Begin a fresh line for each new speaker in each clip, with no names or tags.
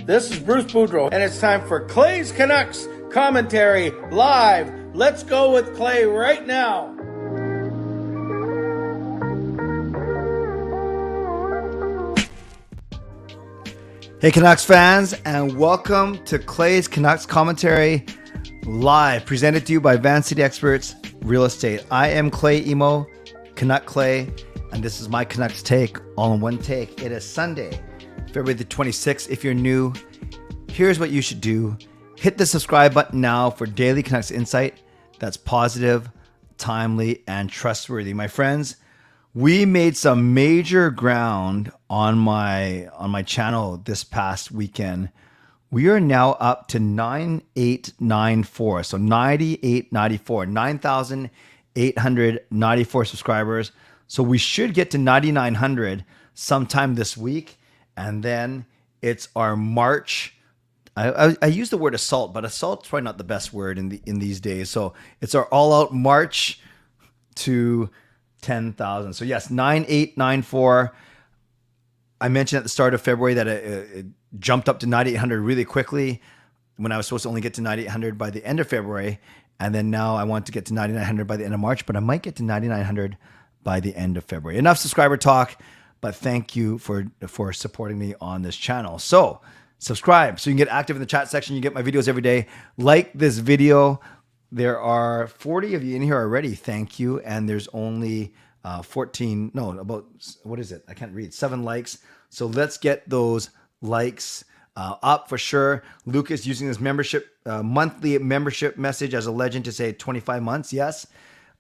This is Bruce Boudreau, and it's time for Clay's Canucks commentary live. Let's go with Clay right now.
Hey Canucks fans, and welcome to Clay's Canucks commentary live, presented to you by Van City Experts Real Estate. I am Clay Emo, Canuck Clay, and this is my Canucks take, all in one take. It is Sunday, February the 26th. If you're new, here's what you should do. Hit the subscribe button now for daily Canucks insight that's positive, timely, and trustworthy. My friends, we made some major ground on my channel this past weekend. We are now up to 9894. So 9894, 9,894 subscribers. So we should get to 9,900 sometime this week. And then it's our March. I use the word assault, but assault's probably not the best word in these days. So it's our all-out march to 10,000. So yes, 9894. I mentioned at the start of February that it jumped up to 9,800 really quickly when I was supposed to only get to 9,800 by the end of February. And then now I want to get to 9,900 by the end of March, but I might get to 9,900 by the end of February. Enough subscriber talk, but thank you for supporting me on this channel. So subscribe so you can get active in the chat section. You get my videos every day. Like this video. There are 40 of you in here already. Thank you. And there's only 7 likes. So let's get those likes up for sure. Luke is using his membership, monthly membership message as a legend to say 25 months. Yes.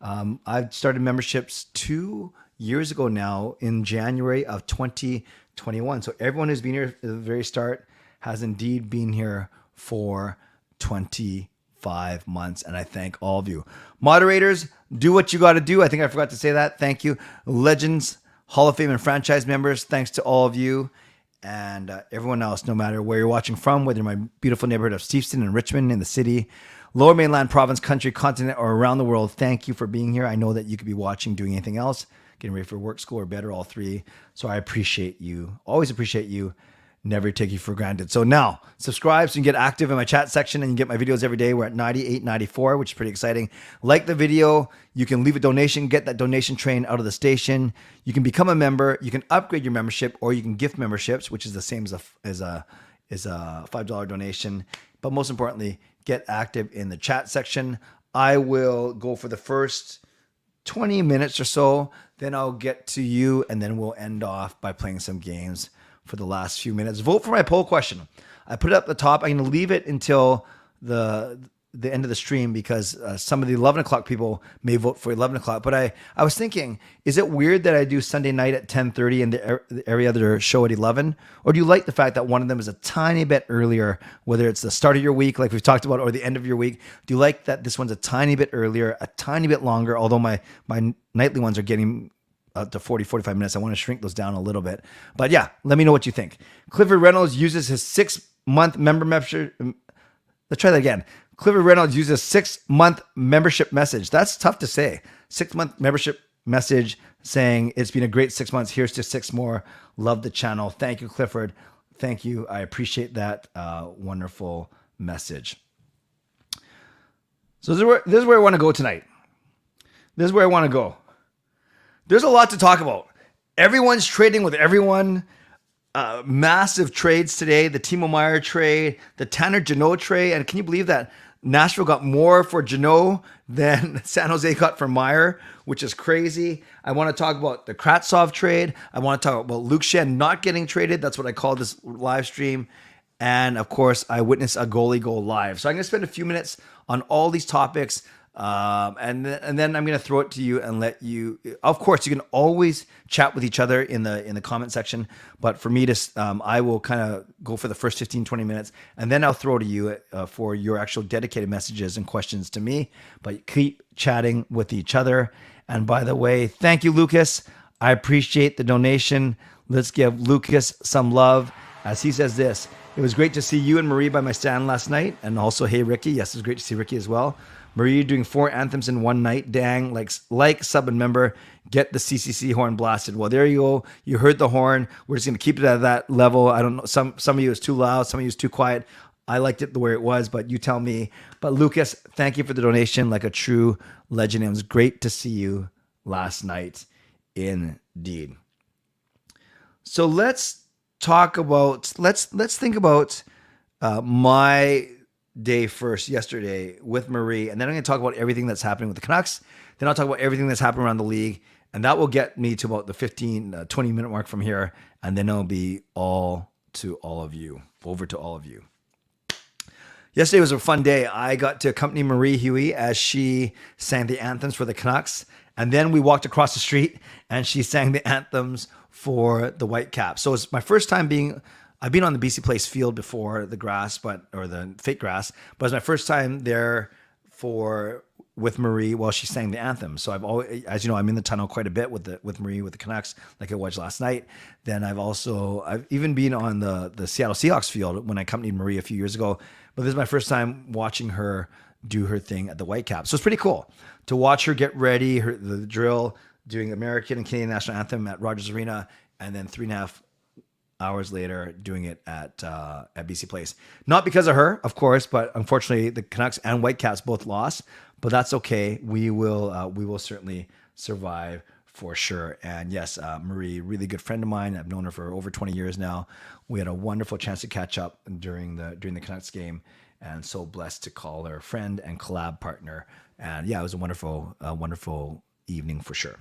I've started memberships 2 years ago now in January of 2021. So everyone who's been here at the very start has indeed been here for 25 months, and I thank all of you. Moderators, do what you got to do. I think I forgot to say that. Thank you. Legends, Hall of Fame, and franchise members, thanks to all of you. And everyone else, no matter where you're watching from, whether in my beautiful neighborhood of Steveston and Richmond in the city, Lower Mainland province, country, continent, or around the world, thank you for being here. I know that you could be watching, doing anything else, getting ready for work, school, or bed, or all three. So I appreciate you. Always appreciate you. Never take you for granted. So now, subscribe so you can get active in my chat section and you get my videos every day. We're at 9894, which is pretty exciting. Like the video. You can leave a donation, get that donation train out of the station. You can become a member. You can upgrade your membership, or you can gift memberships, which is the same as a $5 donation. But most importantly, get active in the chat section. I will go for the first 20 minutes or so. Then I'll get to you, and then we'll end off by playing some games for the last few minutes. Vote for my poll question. I put it up at the top. I'm going to leave it until the end of the stream because some of the 11 o'clock people may vote for 11 o'clock. But I was thinking, is it weird that I do Sunday night at 10:30 and every other show at 11? Or do you like the fact that one of them is a tiny bit earlier, whether it's the start of your week, like we've talked about, or the end of your week? Do you like that this one's a tiny bit earlier, a tiny bit longer, although my nightly ones are getting to 40, 45 minutes. I want to shrink those down a little bit. But yeah, let me know what you think. Clifford Reynolds uses his 6-month membership. Let's try that again. Clifford Reynolds uses 6-month membership message. That's tough to say. 6-month membership message saying it's been a great 6 months. Here's to 6 more. Love the channel. Thank you, Clifford. Thank you. I appreciate that wonderful message. So this is where I want to go tonight. This is where I want to go. There's a lot to talk about. Everyone's trading with everyone. Massive trades today. The Timo Meier trade, the Tanner Jeannot trade. And can you believe that Nashville got more for Jeannot than San Jose got for Meier, which is crazy. I want to talk about the Kravstov trade. I want to talk about Luke Schenn not getting traded. That's what I call this live stream. And of course, I witnessed a goalie go live. So I'm going to spend a few minutes on all these topics. And then I'm going to throw it to you and let you, of course, you can always chat with each other in the comment section. But for me to, I will kind of go for the first 15, 20 minutes, and then I'll throw to you for your actual dedicated messages and questions to me. But keep chatting with each other. And by the way, thank you, Lucas. I appreciate the donation. Let's give Lucas some love. as he says this: "It was great to see you and Marie by my stand last night, and also hey Ricky, yes, it was great to see Ricky as well. Marie doing 4 anthems in one night, dang, like sub and member, get the CCC horn blasted." Well, there you go. You heard the horn. We're just gonna keep it at that level. I don't know. Some of you is too loud. Some of you is too quiet. I liked it the way it was, but you tell me. But Lucas, thank you for the donation, like a true legend. It was great to see you last night, indeed. So let's talk about. Let's think about my day first yesterday with Marie, and then I'm going to talk about everything that's happening with the Canucks. Then I'll talk about everything that's happening around the league, and that will get me to about the 20 minute mark from here, and then it'll be over to all of you. Yesterday was a fun day. I got to accompany Marie Huey as she sang the anthems for the Canucks, and then we walked across the street and she sang the anthems for the Whitecaps. So it's my first time I've been on the BC Place field before, the grass, or the fake grass, but it was my first time there with Marie while she sang the anthem. So I've always, as you know, I'm in the tunnel quite a bit with Marie with the Canucks, like I was last night. Then I've even been on the Seattle Seahawks field when I accompanied Marie a few years ago. But this is my first time watching her do her thing at the Whitecaps. So it's pretty cool to watch her get ready, the drill, doing American and Canadian national anthem at Rogers Arena, and then 3.5 hours later doing it at BC Place. Not because of her, of course, but unfortunately the Canucks and Whitecaps both lost. But that's okay. We will certainly survive for sure. And yes, Marie, really good friend of mine. I've known her for over 20 years now. We had a wonderful chance to catch up during the Canucks game, and so blessed to call her friend and collab partner. And yeah, it was a wonderful evening for sure.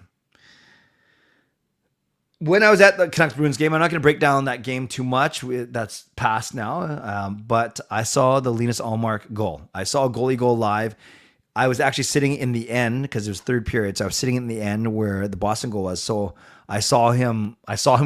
When I was at the Canucks Bruins game, I'm not going to break down that game too much. That's past now. But I saw the Linus Ullmark goal. I saw a goalie goal live. I was actually sitting in the end because it was third period. So I was sitting in the end where the Boston goal was. So I saw him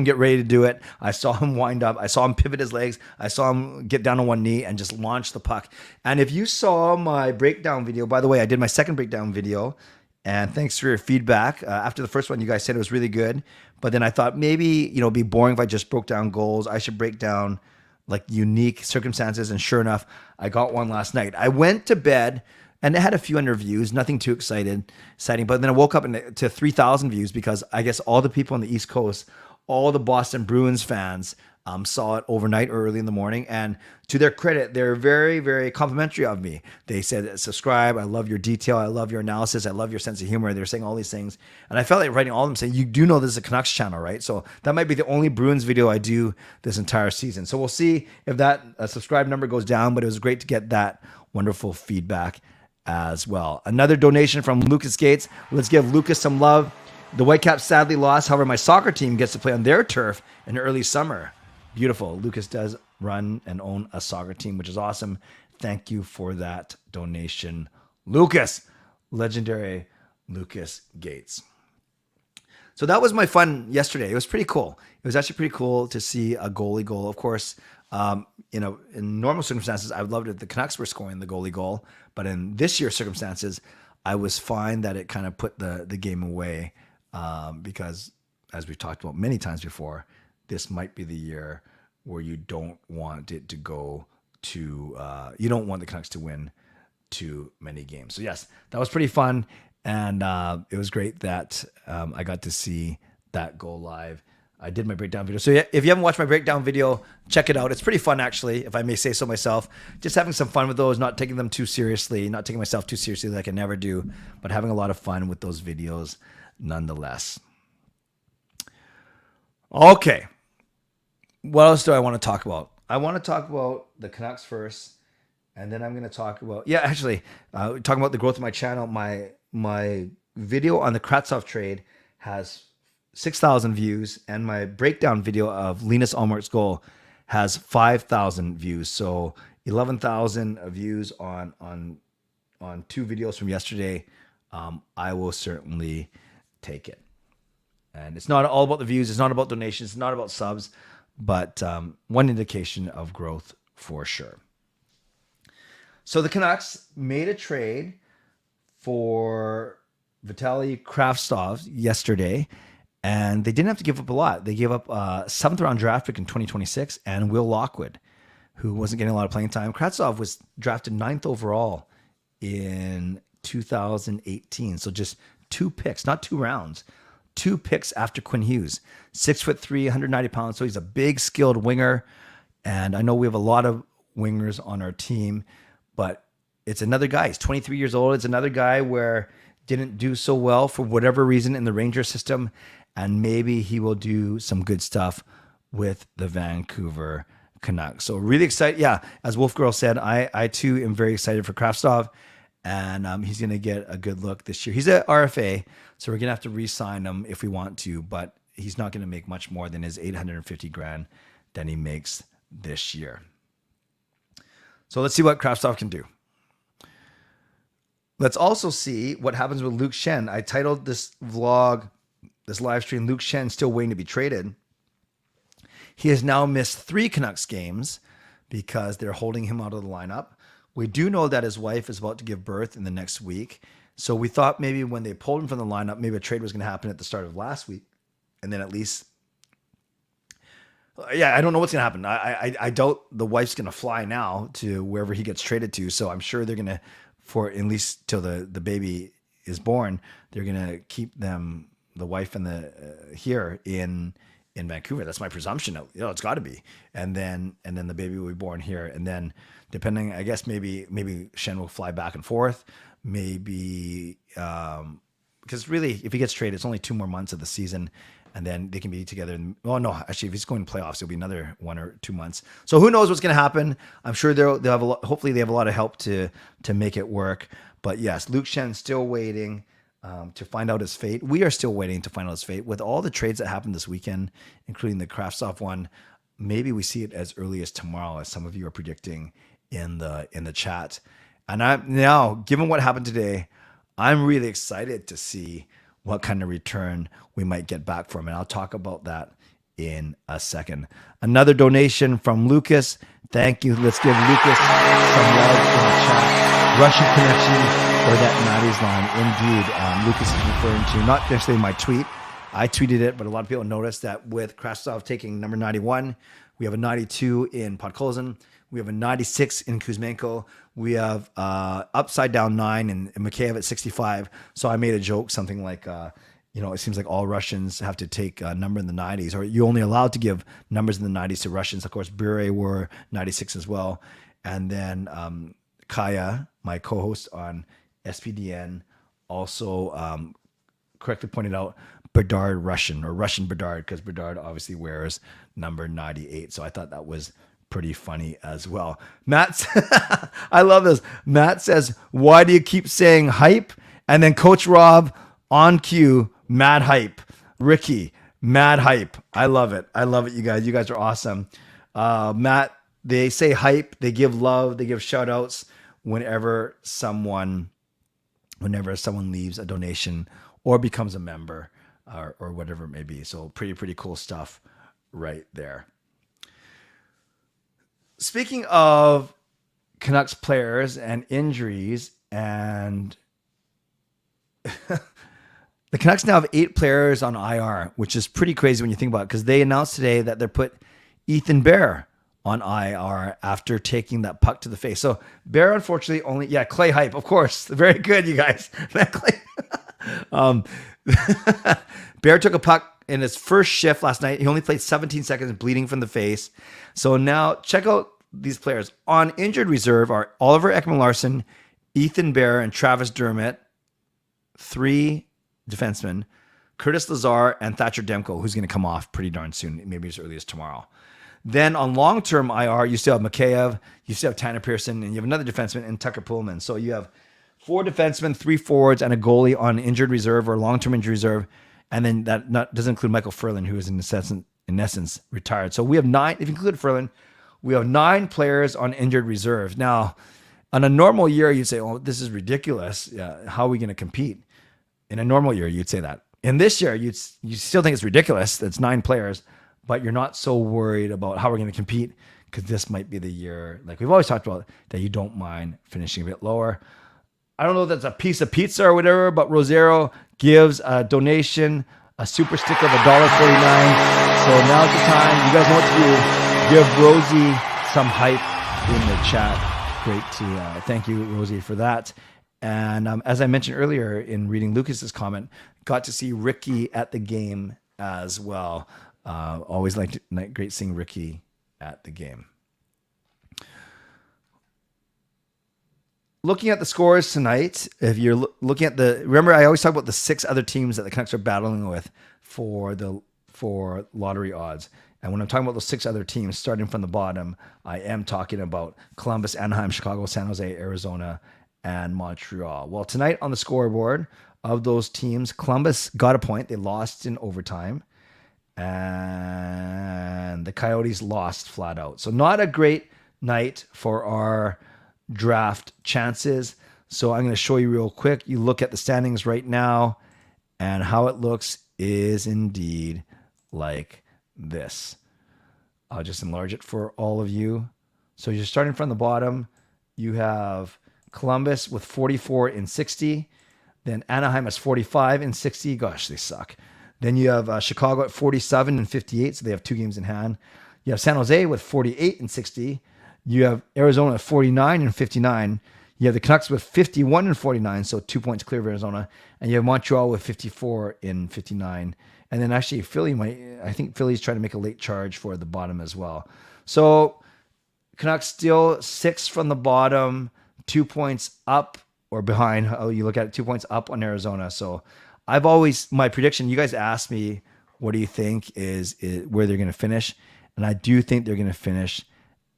get ready to do it. I saw him wind up. I saw him pivot his legs. I saw him get down on one knee and just launch the puck. And if you saw my breakdown video, by the way, I did my second breakdown video. And thanks for your feedback. After the first one, you guys said it was really good. But then I thought maybe, it'd be boring if I just broke down goals. I should break down like unique circumstances. And sure enough, I got one last night. I went to bed and it had a few hundred views, nothing too exciting. But then I woke up to 3,000 views because I guess all the people on the East Coast, all the Boston Bruins fans saw it overnight or early in the morning. And to their credit, they're very, very complimentary of me. They said, subscribe. I love your detail. I love your analysis. I love your sense of humor. They're saying all these things. And I felt like writing all of them saying, you do know this is a Canucks channel, right? So that might be the only Bruins video I do this entire season. So we'll see if that subscribe number goes down, but it was great to get that wonderful feedback as well. Another donation from Lucas Gates. Let's give Lucas some love. The Whitecaps sadly lost. However, my soccer team gets to play on their turf in early summer. Beautiful. Lucas does run and own a soccer team, which is awesome. Thank you for that donation, Lucas. Legendary Lucas Gates. So that was my fun yesterday. It was pretty cool. It was actually pretty cool to see a goalie goal. Of course, in normal circumstances, I would love it if the Canucks were scoring the goalie goal. But in this year's circumstances, I was fine that it kind of put the game away because, as we've talked about many times before, this might be the year where you don't want it to go to, you don't want the Canucks to win too many games. So yes, that was pretty fun. And it was great that I got to see that go live. I did my breakdown video. So yeah, if you haven't watched my breakdown video, check it out. It's pretty fun, actually, if I may say so myself. Just having some fun with those, not taking them too seriously, not taking myself too seriously like I never do, but having a lot of fun with those videos nonetheless. Okay. What else do I want to talk about? I want to talk about the Canucks first, and then I'm going to talk about, talking about the growth of my channel. My video on the Kravstov trade has 6,000 views, and my breakdown video of Linus Ullmark's goal has 5,000 views. So 11,000 views on two videos from yesterday. I will certainly take it. And it's not all about the views. It's not about donations. It's not about subs, but one indication of growth for sure. So the Canucks made a trade for Vitali Kravstov yesterday. And they didn't have to give up a lot. They gave up a 7th round draft pick in 2026 and Will Lockwood, who wasn't getting a lot of playing time. Kravstov was drafted 9th overall in 2018. So just 2 picks, not 2 rounds, 2 picks after Quinn Hughes. 6'3", 190 pounds. So he's a big, skilled winger. And I know we have a lot of wingers on our team, but it's another guy. He's 23 years old. It's another guy where didn't do so well for whatever reason in the Ranger system. And maybe he will do some good stuff with the Vancouver Canucks. So really excited. Yeah, as Wolf Girl said, I too am very excited for Kravstov, and he's going to get a good look this year. He's an RFA, so we're going to have to re-sign him if we want to, but he's not going to make much more than his $850,000 that he makes this year. So let's see what Kravstov can do. Let's also see what happens with Luke Schenn. I titled this vlog, this live stream, Luke Schenn still waiting to be traded. He has now missed 3 Canucks games because they're holding him out of the lineup. We do know that his wife is about to give birth in the next week. So we thought maybe when they pulled him from the lineup, maybe a trade was going to happen at the start of last week. And then at least, yeah, I don't know what's going to happen. I doubt the wife's going to fly now to wherever he gets traded to. So I'm sure they're going to, for at least till the baby is born, they're going to keep them, the wife and the here in Vancouver. That's my presumption. It's got to be. And then the baby will be born here. And then depending, I guess maybe Schenn will fly back and forth. Maybe because really, if he gets traded, it's only 2 more months of the season, and then they can be together. Oh no, actually, if he's going to playoffs, it'll be another 1 or 2 months. So who knows what's going to happen? I'm sure they'll have a lot. Hopefully, they have a lot of help to make it work. But yes, Luke Schenn still waiting to find out his fate. We are still waiting to find out his fate. With all the trades that happened this weekend, including the Kravstov one, maybe we see it as early as tomorrow, as some of you are predicting in the chat. And now, given what happened today, I'm really excited to see what kind of return we might get back from him. And I'll talk about that in a second. Another donation from Lucas. Thank you. Let's give Lucas some love in the chat. Russian connection or that Maddie's line. Indeed, Lucas is referring to not necessarily my tweet. I tweeted it, but a lot of people noticed that with Kravstov taking number 91, we have a 92 in Podkolzin. We have a 96 in Kuzmenko. We have upside down 9 in Mikheyev at 65. So I made a joke, something like, it seems like all Russians have to take a number in the 90s, or you're only allowed to give numbers in the 90s to Russians. Of course, Bure were 96 as well. And then Kaya, my co-host on SPDN, also correctly pointed out Bedard Russian, or Russian Bedard, because Bedard obviously wears number 98. So I thought that was pretty funny as well. Matt, I love this. Matt says, why do you keep saying hype? And then Coach Rob on cue, mad hype. Ricky, mad hype. I love it. I love it, you guys. You guys are awesome. Matt, they say hype. They give love. They give shout outs whenever someone leaves a donation or becomes a member or whatever it may be. So pretty cool stuff right there. Speaking of Canucks players and injuries, and the Canucks now have 8 players on IR, which is pretty crazy when you think about it, because they announced today that they put Ethan Bear on IR after taking that puck to the face. So Bear, unfortunately, Clay hype, of course. Very good, you guys. Bear took a puck in his first shift last night. He only played 17 seconds, bleeding from the face. So now check out these players. On injured reserve are Oliver Ekman-Larsson, Ethan Bear, and Travis Dermott. 3 defensemen. Curtis Lazar and Thatcher Demko, who's going to come off pretty darn soon, maybe as early as tomorrow. Then on long-term IR, you still have Mikheyev, you still have Tanner Pearson, and you have another defenseman in Tucker Pullman. So you have 4 defensemen, 3 forwards, and a goalie on injured reserve or long-term injury reserve. And then that doesn't include Michael Furlan, who is in essence retired. So we have 9, if you include Furlan, we have 9 players on injured reserve. Now, on a normal year, you'd say, oh, this is ridiculous. How are we going to compete? In a normal year, you'd say that. In this year, you still think it's ridiculous. That's 9 players, but you're not so worried about how we're going to compete, because this might be the year, like we've always talked about, that you don't mind finishing a bit lower. I don't know if that's a piece of pizza or whatever, but Rosero gives a donation a super sticker of $1.49. So now's the time. You guys know what to do. Give Rosie some hype in the chat. Great to thank you, Rosie, for that. And as I mentioned earlier in reading Lucas's comment, got to see Ricky at the game as well. Always great seeing Ricky at the game. Looking at the scores tonight, if you're looking at remember I always talk about the 6 other teams that the Canucks are battling with for lottery odds. And when I'm talking about those 6 other teams, starting from the bottom, I am talking about Columbus, Anaheim, Chicago, San Jose, Arizona, and Montreal. Well, tonight on the scoreboard of those teams, Columbus got a point. They lost in overtime. And the Coyotes lost flat out. So not a great night for our draft chances. So I'm going to show you real quick. You look at the standings right now, and how it looks is indeed like this. I'll just enlarge it for all of you. So you're starting from the bottom. You have Columbus with 44 and 60. Then Anaheim has 45 and 60. Gosh, they suck. Then you have Chicago at 47 and 58. So they have 2 games in hand. You have San Jose with 48 and 60. You have Arizona at 49 and 59. You have the Canucks with 51 and 49, so 2 points clear of Arizona. And you have Montreal with 54 and 59. And then actually I think Philly's trying to make a late charge for the bottom as well. So Canucks still 6 from the bottom, 2 points up or behind. How you look at it, 2 points up on Arizona. So my prediction, you guys asked me, what do you think is where they're going to finish? And I do think they're going to finish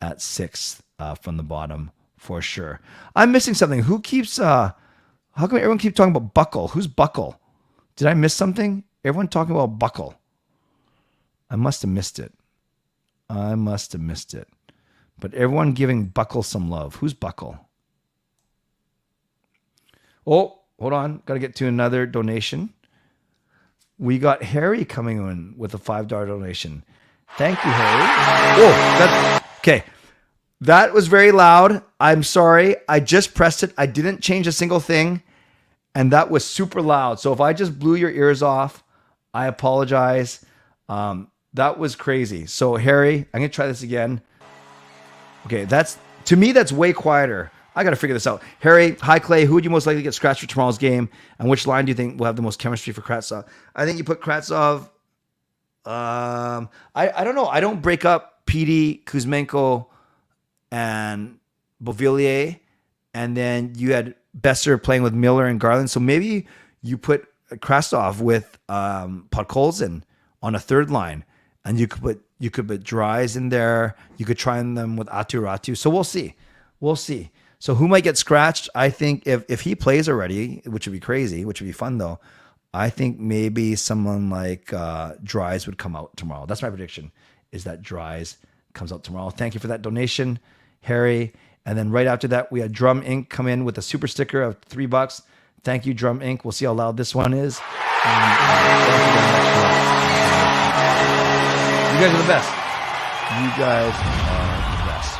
at 6th from the bottom for sure. I'm missing something. Who keeps, how come everyone keeps talking about Buckle? Who's Buckle? Did I miss something? Everyone talking about Buckle. I must have missed it. But everyone giving Buckle some love. Who's Buckle? Oh, hold on. Got to get to another donation. We got Harry coming in with a $5 donation. Thank you, Harry. Oh, okay. That was very loud. I'm sorry. I just pressed it. I didn't change a single thing. And that was super loud. So if I just blew your ears off, I apologize. That was crazy. So Harry, I'm going to try this again. Okay, to me, that's way quieter. I got to figure this out. Harry, hi Clay. Who would you most likely get scratched for tomorrow's game? And which line do you think will have the most chemistry for Kravstov? I think you put Kravstov. I don't know. I don't break up PD, Kuzmenko, and Beauvillier. And then you had Besser playing with Miller and Garland. So maybe you put Kravstov with Podkolzin on a third line. And you could put Dries in there. You could try them with Aturatu. So we'll see. So who might get scratched? I think if he plays already, which would be crazy, which would be fun though, I think maybe someone like Dries would come out tomorrow. That's my prediction, is that Dries comes out tomorrow. Thank you for that donation, Harry. And then right after that, we had Drum Inc. come in with a super sticker of $3. Thank you, Drum Inc. We'll see how loud this one is. And, thank you very much for that. You guys are the best. You guys are the best.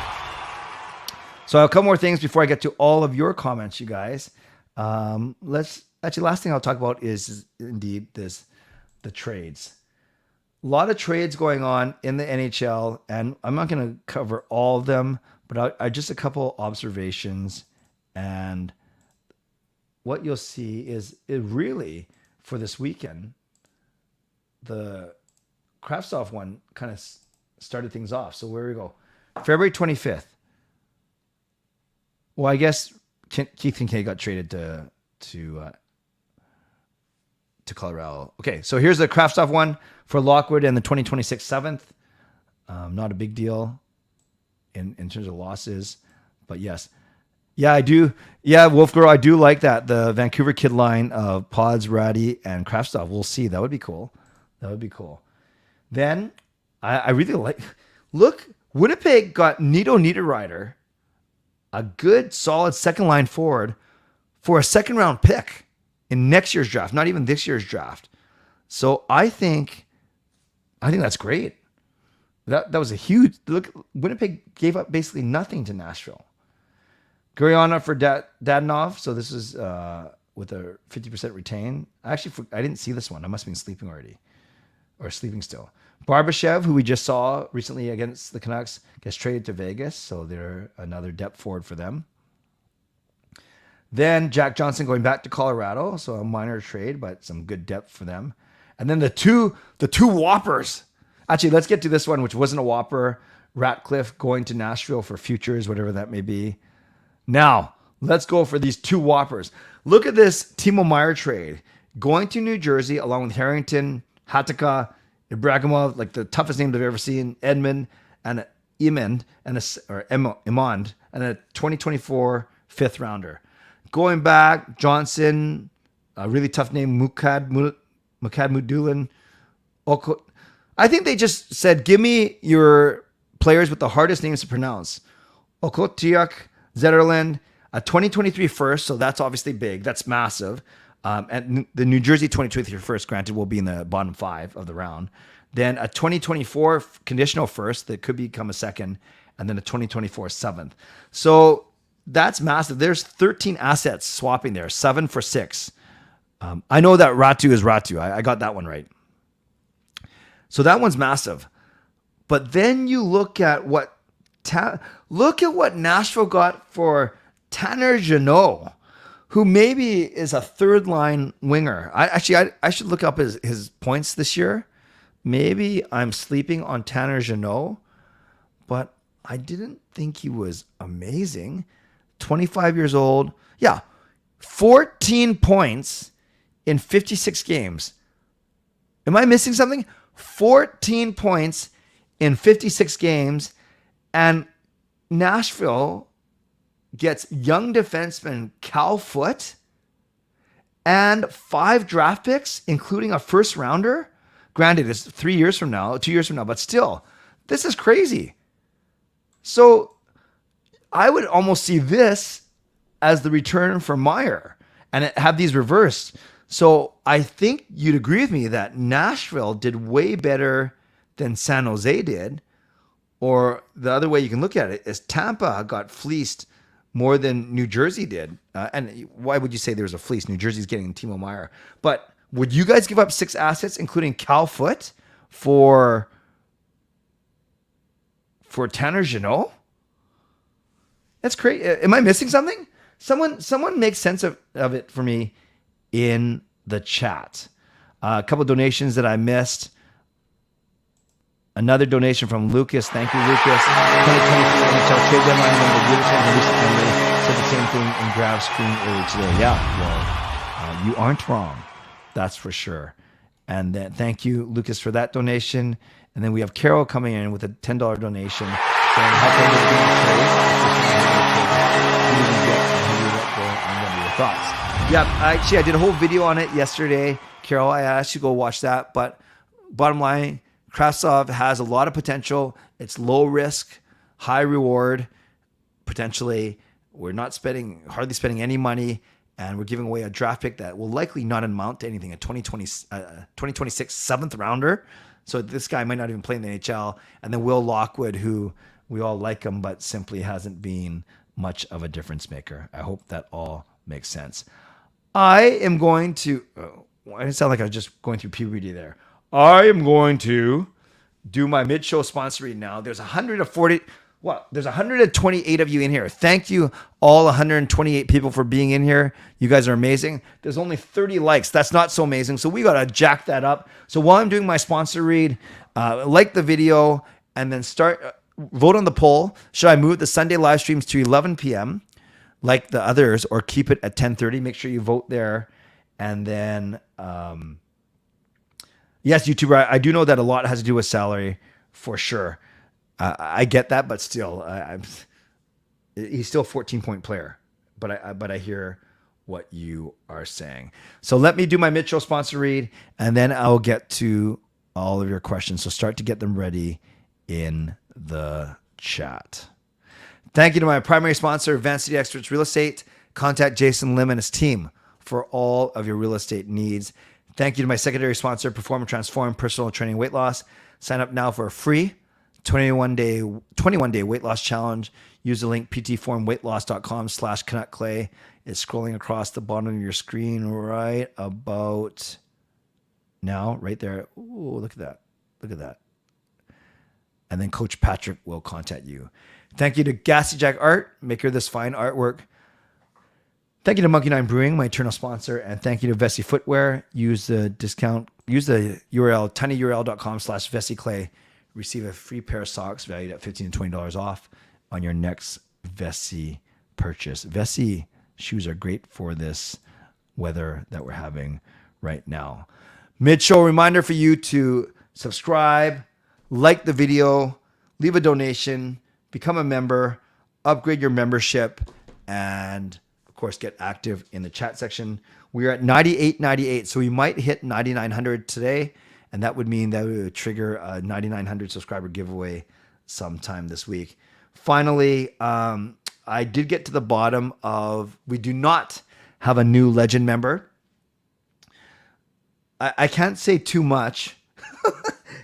So a couple more things before I get to all of your comments, you guys. Last thing I'll talk about is indeed the trades. A lot of trades going on in the NHL, and I'm not going to cover all of them, but I just a couple observations. And what you'll see is it really, for this weekend, the Kravstov one kind of started things off. So where we go, February 25th. Well, I guess Keith Kincaid got traded to Colorado. Okay, so here's the Kravstov one for Lockwood and the 2026 7th. Not a big deal in terms of losses, but yes. Yeah, I do. Yeah, Wolf Girl, I do like that. The Vancouver kid line of Pods, Ratty, and Kravstov. We'll see. That would be cool. Then I really like. Look, Winnipeg got Nito Niederreiter, a good, solid second line forward, for a second round pick in next year's draft, not even this year's draft. So I think that's great. That was a huge look. Winnipeg gave up basically nothing to Nashville. Guriana for Dadonov. So this is with a 50% retain. Actually, I didn't see this one. I must have been sleeping already or sleeping still. Barbashev, who we just saw recently against the Canucks, gets traded to Vegas. So they're another depth forward for them. Then Jack Johnson going back to Colorado. So a minor trade, but some good depth for them. And then the two whoppers. Actually, let's get to this one, which wasn't a whopper. Ratcliffe going to Nashville for futures, whatever that may be. Now, let's go for these two whoppers. Look at this Timo Meier trade. Going to New Jersey along with Harrington, Hatakka, Ibrahimov, like the toughest names I've ever seen, Edmund, and Emond, and a 2024 fifth rounder. Going back, Johnson, a really tough name, Mukad Mudulin. I think they just said, give me your players with the hardest names to pronounce. Okotiuk, Zetterland, a 2023 first, so that's obviously big. That's massive. And the New Jersey 2023 first, granted, will be in the bottom 5 of the round. Then a 2024 conditional first that could become a second, and then a 2024 seventh. So that's massive. There's 13 assets swapping there, 7 for 6. I know that Ratu is Ratu. I got that one right. So that one's massive. But then you look at what Nashville got for Tanner Jeannot, who maybe is a third line winger. I should look up his points this year. Maybe I'm sleeping on Tanner Jeannot, but I didn't think he was amazing. 25 years old. Yeah, 14 points in 56 games. Am I missing something? 14 points in 56 games, and Nashville gets young defenseman Cal Foote and 5 draft picks, including a first rounder. Granted, it's 2 years from now, but still, this is crazy. So I would almost see this as the return for Meier and have these reversed. So I think you'd agree with me that Nashville did way better than San Jose did. Or the other way you can look at it is Tampa got fleeced more than New Jersey did. And why would you say there was a fleece? New Jersey's getting Timo Meier. But would you guys give up 6 assets, including Cal Foote, for Tanner Jeannot? That's crazy. Am I missing something? Someone make sense of it for me in the chat. A couple donations that I missed. Another donation from Lucas. Thank you, Lucas. 2023 NHL trade deadline when the Leafs said the same thing in Grav's screen earlier today. Yeah, well, you aren't wrong. That's for sure. And then thank you, Lucas, for that donation. And then we have Carol coming in with a $10 donation saying, how can this be a trade? Who did you get and who did you let go, and what are your thoughts? Yeah, I did a whole video on it yesterday. Carol, I asked you to go watch that. But bottom line, Kravstov has a lot of potential. It's low risk, high reward. Potentially, we're not hardly spending any money, and we're giving away a draft pick that will likely not amount to anything, a 2026 seventh rounder. So this guy might not even play in the NHL. And then Will Lockwood, who we all like him, but simply hasn't been much of a difference maker. I hope that all makes sense. I am going to, I didn't sound like I was just going through puberty there. I am going to do my mid-show sponsor read now. There's 128 of you in here. Thank you all 128 people for being in here. You guys are amazing. There's only 30 likes. That's not so amazing. So we got to jack that up. So while I'm doing my sponsor read, like the video and then vote on the poll. Should I move the Sunday live streams to 11 p.m. like the others or keep it at 10:30? Make sure you vote there. And then, yes, YouTuber, I do know that a lot has to do with salary for sure. I get that, but still, he's still a 14-point player. But I hear what you are saying. So let me do my mid-show sponsor read, and then I'll get to all of your questions. So start to get them ready in the chat. Thank you to my primary sponsor, Advanced City Experts Real Estate. Contact Jason Lim and his team for all of your real estate needs. Thank you to my secondary sponsor, Perform and Transform Personal Training Weight Loss. Sign up now for a free 21 day weight loss challenge. Use the link ptformweightloss.com/CanuckClay. It's scrolling across the bottom of your screen right about now, right there. Ooh, look at that. Look at that. And then Coach Patrick will contact you. Thank you to Gassy Jack Art, maker of this fine artwork. Thank you to Monkey 9 Brewing, my eternal sponsor. And thank you to Vessi Footwear. Use the URL, tinyurl.com/VessiClay. Receive a free pair of socks valued at $15 to $20 off on your next Vessi purchase. Vessi shoes are great for this weather that we're having right now. Mid-show reminder for you to subscribe, like the video, leave a donation, become a member, upgrade your membership, and of course get active in the chat section. We are at 98.98, so we might hit 9,900 today, and that would mean that we would trigger a 9,900 subscriber giveaway sometime this week. Finally, I did get to the bottom of, we do not have a new legend member. I can't say too much.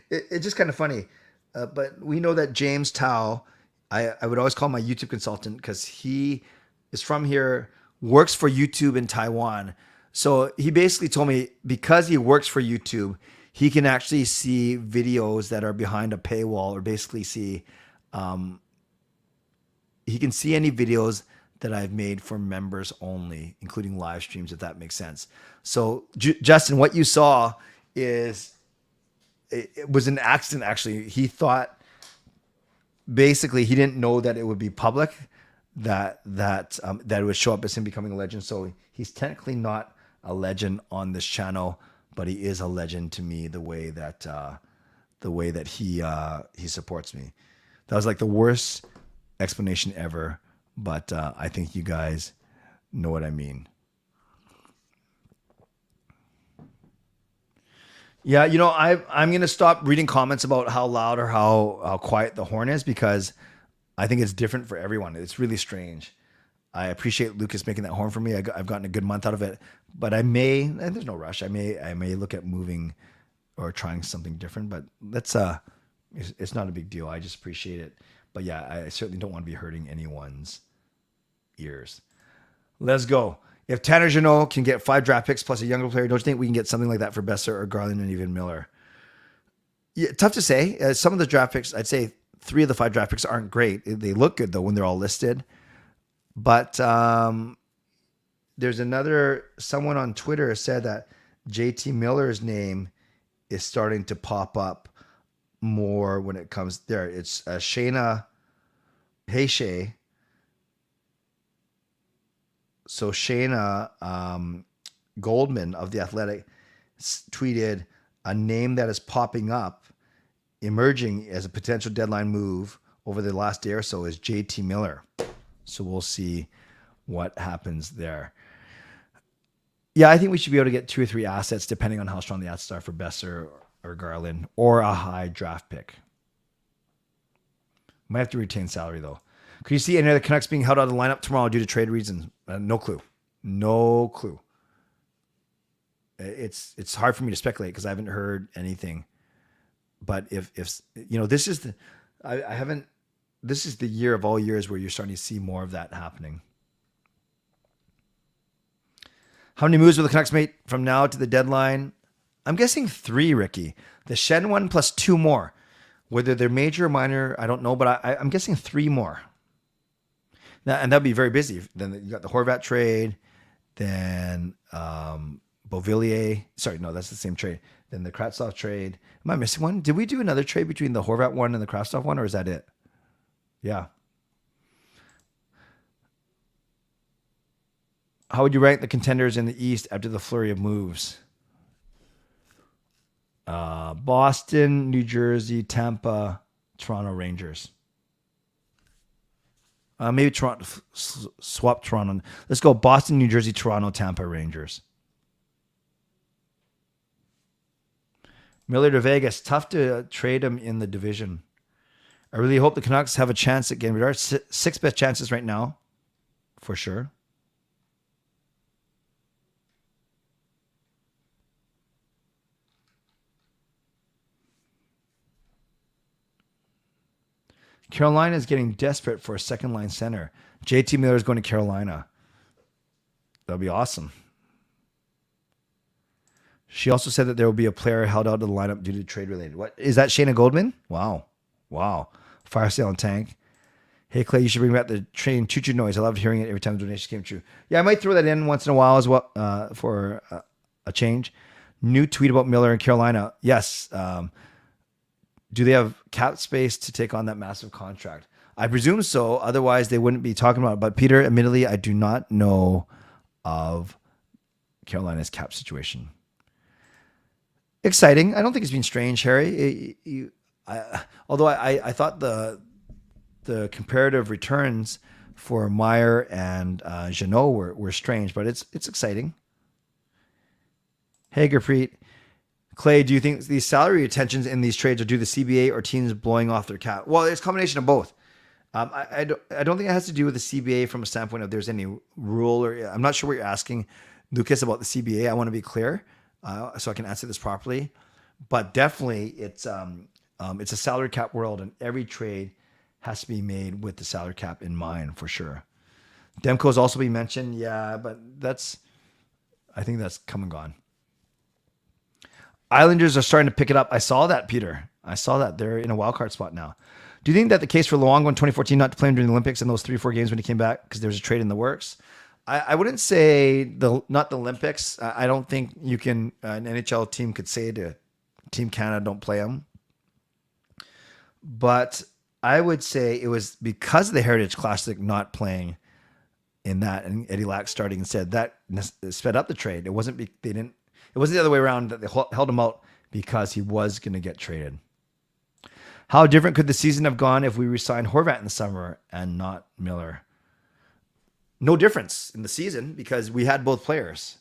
It's just kind of funny. But we know that James Tao, I would always call my YouTube consultant because he is from here, works for YouTube in Taiwan. So he basically told me because he works for YouTube, he can actually see videos that are behind a paywall, or basically see, he can see any videos that I've made for members only, including live streams, if that makes sense. So Justin, what you saw is, it was an accident. Actually, he thought, basically he didn't know that it would be public, that it would show up as him becoming a legend. So he's technically not a legend on this channel, but he is a legend to me the way that he supports me. That was like the worst explanation ever, but I think you guys know what I mean. Yeah, I'm going to stop reading comments about how loud or how quiet the horn is, because I think it's different for everyone. It's really strange. I appreciate Lucas making that horn for me. I've gotten a good month out of it, but and there's no rush. I may look at moving or trying something different, but it's not a big deal. I just appreciate it. But yeah, I certainly don't want to be hurting anyone's ears. Let's go. If Tanner Jeannot can get 5 draft picks plus a younger player, don't you think we can get something like that for Besser or Garland and even Miller? Yeah, tough to say. Some of the draft picks, I'd say 3 of the 5 draft picks aren't great. They look good though when they're all listed. But there's someone on Twitter said that JT Miller's name is starting to pop up more when it comes there. It's Shayna Heyshay. So Shayna Goldman of The Athletic tweeted a name that is popping up, emerging as a potential deadline move over the last day or so, is JT Miller. So we'll see what happens there. Yeah, I think we should be able to get 2 or 3 assets depending on how strong the assets are for Besser or Garland, or a high draft pick. Might have to retain salary though. Could you see any other Canucks being held out of the lineup tomorrow due to trade reasons? No clue. No clue. It's hard for me to speculate because I haven't heard anything. But if this is this is the year of all years where you're starting to see more of that happening. How many moves will the Canucks make from now to the deadline? I'm guessing 3, Ricky. The Schenn one plus 2 more. Whether they're major or minor, I don't know, but I'm guessing 3 more. Now, and that'd be very busy. Then you got the Horvat trade, then Beauvillier. Sorry, no, that's the same trade. Then the Kravstov trade. Am I missing one? Did we do another trade between the Horvat one and the Kravstov one, or is that it? Yeah. How would you rank the contenders in the East after the flurry of moves? Boston, New Jersey, Tampa, Toronto, Rangers. Maybe Toronto, swap Toronto. Let's go Boston, New Jersey, Toronto, Tampa, Rangers. Miller to Vegas. Tough to trade him in the division. I really hope the Canucks have a chance at getting rid of 6 best chances right now, for sure. Carolina is getting desperate for a second line center. JT Miller is going to Carolina. That'll be awesome. She also said that there will be a player held out of the lineup due to trade related. What is that? Shayna Goldman? Wow. Fire sale and tank. Hey Clay, you should bring back the train choo-choo noise. I loved hearing it every time the donation came true. Yeah, I might throw that in once in a while as well for a change. New tweet about Miller in Carolina. Yes. Do they have cap space to take on that massive contract? I presume so. Otherwise, they wouldn't be talking about it. But Peter, admittedly, I do not know of Carolina's cap situation. Exciting. I don't think it's been strange, Harry. Although I thought the comparative returns for Meyer and Jeannot were strange, but it's exciting. Hey, Gurpreet. Clay, do you think these salary retentions in these trades are due to CBA or teams blowing off their cap? Well, it's a combination of both. I don't think it has to do with the CBA from a standpoint of there's any rule, or I'm not sure what you're asking, Lucas, about the CBA. I want to be clear so I can answer this properly. But definitely it's a salary cap world, and every trade has to be made with the salary cap in mind for sure. Demko's also been mentioned. Yeah, but I think that's come and gone. Islanders are starting to pick it up. I saw that, Peter. I saw that. They're in a wild card spot now. Do you think that the case for Luongo in 2014 not to play him during the Olympics and those 3-4 games when he came back because there was a trade in the works? I wouldn't say not the Olympics. I don't think you can an NHL team could say to Team Canada don't play him. But I would say it was because of the Heritage Classic not playing in that and Eddie Lack starting instead that sped up the trade. It wasn't It wasn't the other way around that they held him out because he was going to get traded. How different could the season have gone if we re-signed Horvat in the summer and not Miller? No difference in the season because we had both players.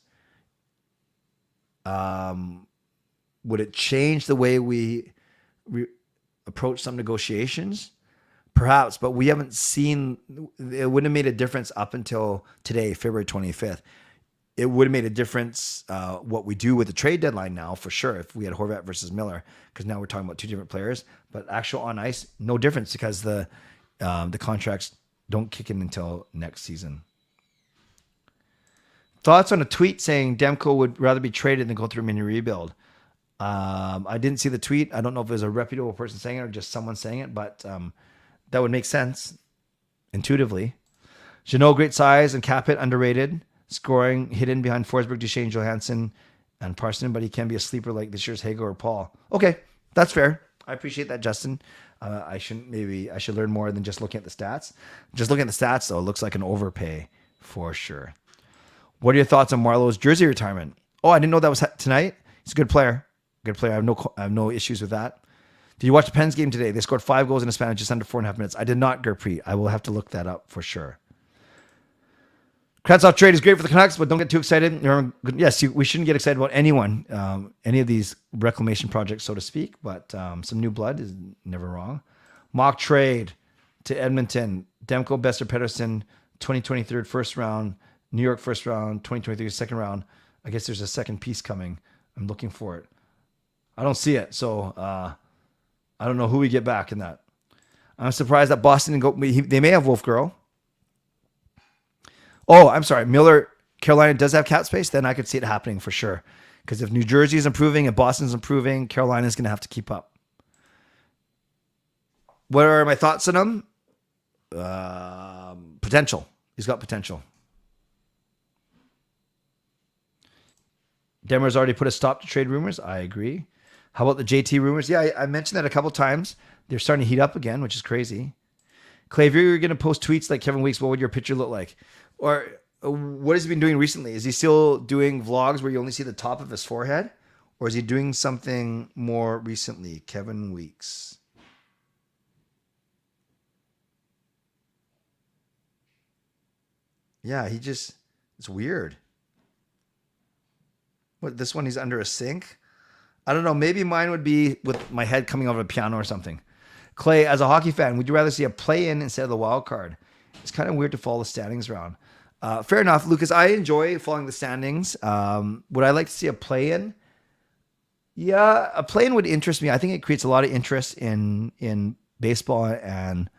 Would it change the way we approach some negotiations? Perhaps, but we haven't seen, it wouldn't have made a difference up until today, February 25th. It would have made a difference what we do with the trade deadline now, for sure, if we had Horvat versus Miller, because now we're talking about two different players. But actual on ice, no difference because the contracts don't kick in until next season. Thoughts on a tweet saying Demko would rather be traded than go through a mini rebuild? I didn't see the tweet. I don't know if it was a reputable person saying it or just someone saying it, but that would make sense intuitively. Jeannot, great size and cap hit, underrated. Scoring hidden behind Forsberg, Duchesne, Johansson, and Parson, but he can be a sleeper like this year's Hago or Paul. Okay, that's fair. I appreciate that, Justin. I should learn more than just looking at the stats. Just looking at the stats, though, it looks like an overpay for sure. What are your thoughts on Marlowe's jersey retirement? Oh, I didn't know that was tonight. He's a good player. Good player. I have no issues with that. Did you watch the Pens game today? They scored 5 goals in a span of just under 4.5 minutes. I did not, Gurpreet. I will have to look that up for sure. Kravstov trade is great for the Canucks, but don't get too excited. Yes, we shouldn't get excited about anyone, any of these reclamation projects, so to speak, but some new blood is never wrong. Mock trade to Edmonton. Demko, Besser, Pedersen, 2023 first round. New York first round, 2023 second round. I guess there's a second piece coming. I'm looking for it. I don't see it, so I don't know who we get back in that. I'm surprised that Boston didn't go. They may have Wolf Girl. Oh, I'm sorry. Miller, Carolina does have cap space. Then I could see it happening for sure. Because if New Jersey is improving and Boston's improving, Carolina is going to have to keep up. What are my thoughts on him? Potential. He's got potential. Demmer's already put a stop to trade rumors. I agree. How about the JT rumors? Yeah, I mentioned that a couple times. They're starting to heat up again, which is crazy. Clay, if you're going to post tweets like Kevin Weeks, what would your picture look like? Or what has he been doing recently? Is he still doing vlogs where you only see the top of his forehead? Or is he doing something more recently? Kevin Weeks. Yeah, it's weird. What, this one he's under a sink? I don't know. Maybe mine would be with my head coming over a piano or something. Clay, as a hockey fan, would you rather see a play-in instead of the wild card? It's kind of weird to follow the standings around. Fair enough, Lucas. I enjoy following the standings. Would I like to see a play-in? Yeah, a play-in would interest me. I think it creates a lot of interest in baseball and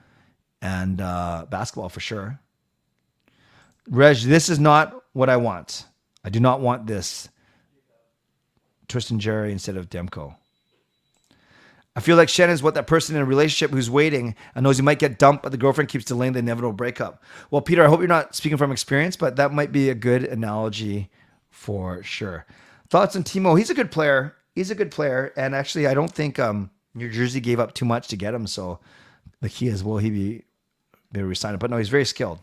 and basketball for sure. Reg, this is not what I want. I do not want this. Tristan Jerry instead of Demko. I feel like Schenn is what that person in a relationship who's waiting and knows he might get dumped, but the girlfriend keeps delaying the inevitable breakup. Well, Peter, I hope you're not speaking from experience, but that might be a good analogy for sure. Thoughts on Timo? He's a good player. And actually, I don't think New Jersey gave up too much to get him. So the key is, will he be re-signed? But no, he's very skilled.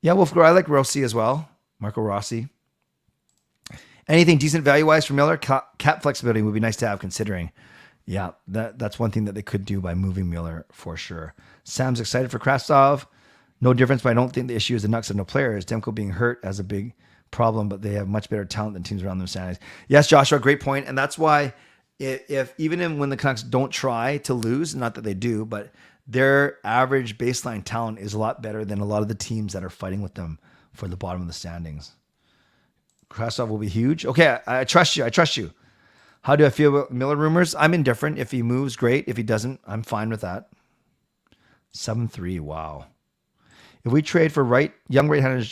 Yeah, Wolfgar, I like Rossi as well. Marco Rossi. Anything decent value-wise for Miller? Cap flexibility would be nice to have considering. Yeah, that's one thing that they could do by moving Miller for sure. Sam's excited for Kravstov. No difference, but I don't think the issue is the Canucks have no players. Demko being hurt as a big problem, but they have much better talent than teams around them standings. Yes, Joshua, great point. And that's why if even when the Canucks don't try to lose, not that they do, but their average baseline talent is a lot better than a lot of the teams that are fighting with them for the bottom of the standings. Kravstov will be huge. Okay, I trust you. How do I feel about Miller rumors? I'm indifferent. If he moves, great. If he doesn't, I'm fine with that. 7-3, wow. If we trade for young right-handed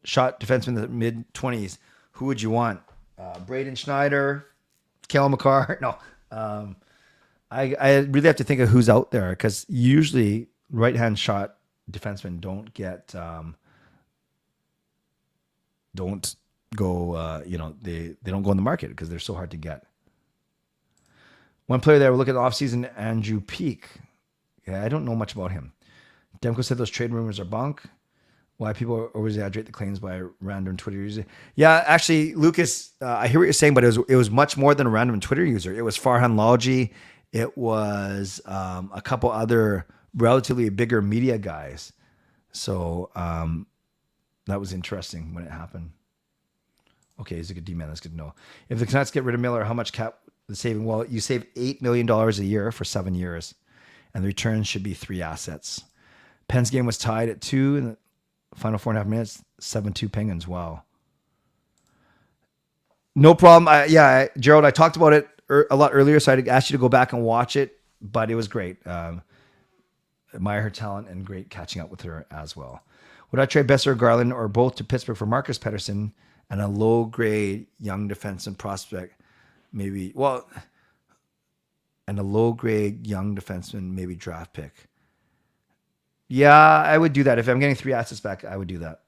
shot defenseman in the mid-20s, who would you want? Braden Schneider, Kale McCarr? No. I really have to think of who's out there because usually right-hand shot defensemen don't get don't go they don't go in the market because they're so hard to get. One player there, we're looking at the offseason, Andrew Peak. Yeah, I don't know much about him. Demko said those trade rumors are bunk. Why people always exaggerate the claims by random Twitter user. Yeah, actually, Lucas, I hear what you're saying, but it was much more than a random Twitter user. It was Farhan Lalji. It was a couple other relatively bigger media guys. So that was interesting when it happened. Okay, he's a good D-man. That's good to know. If the Canucks get rid of Miller, how much cap the saving? Well, you save $8 million a year for 7 years, and the return should be 3 assets. Penn's game was tied at 2 in the final 4.5 minutes. 7-2 Penguins. Wow. No problem. Gerald, I talked about it a lot earlier, so I'd asked you to go back and watch it, but it was great. Admire her talent and great catching up with her as well. Would I trade Besser or Garland or both to Pittsburgh for Marcus Pettersson and a low-grade young defenseman prospect? Maybe, and a low-grade young defenseman, maybe draft pick. Yeah, I would do that. If I'm getting 3 assets back, I would do that.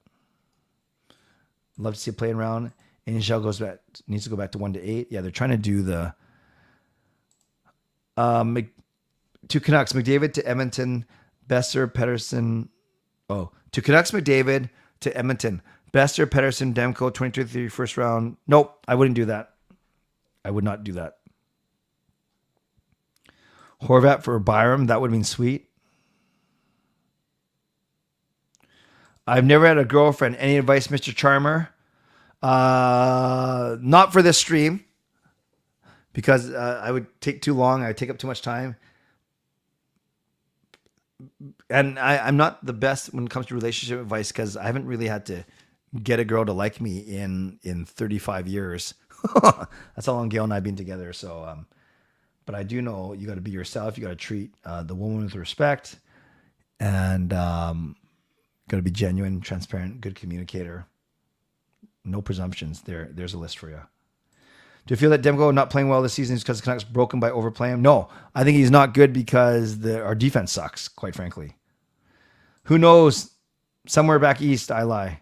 Love to see it playing around. NHL needs to go back to 1-8. Yeah, they're trying to do the to Canucks, McDavid to Edmonton, Besser, Pettersson. Oh, to Canucks, McDavid to Edmonton, Besser, Pettersson, Demko, 23 first round. Nope, I wouldn't do that. I would not do that. Horvat for Byram, that would have been sweet. I've never had a girlfriend. Any advice, Mr. Charmer? Not for this stream, because I would take too long. I would take up too much time. And I'm not the best when it comes to relationship advice because I haven't really had to get a girl to like me in 35 years. That's how long Gail and I have been together. So, but I do know you got to be yourself. You got to treat the woman with respect, and got to be genuine, transparent, good communicator. No presumptions. There's a list for you. Do you feel that Demko not playing well this season is because the Canucks broken by overplaying him? No, I think he's not good because our defense sucks, quite frankly. Who knows? Somewhere back east, I lie.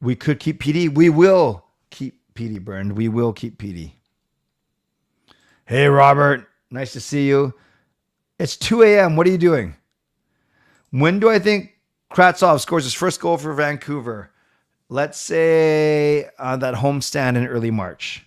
We could keep PD. We will keep PD burned. We will keep PD. Hey, Robert. Nice to see you. It's 2 a.m. What are you doing? When do I think Kravstov scores his first goal for Vancouver? Let's say on that homestand in early March.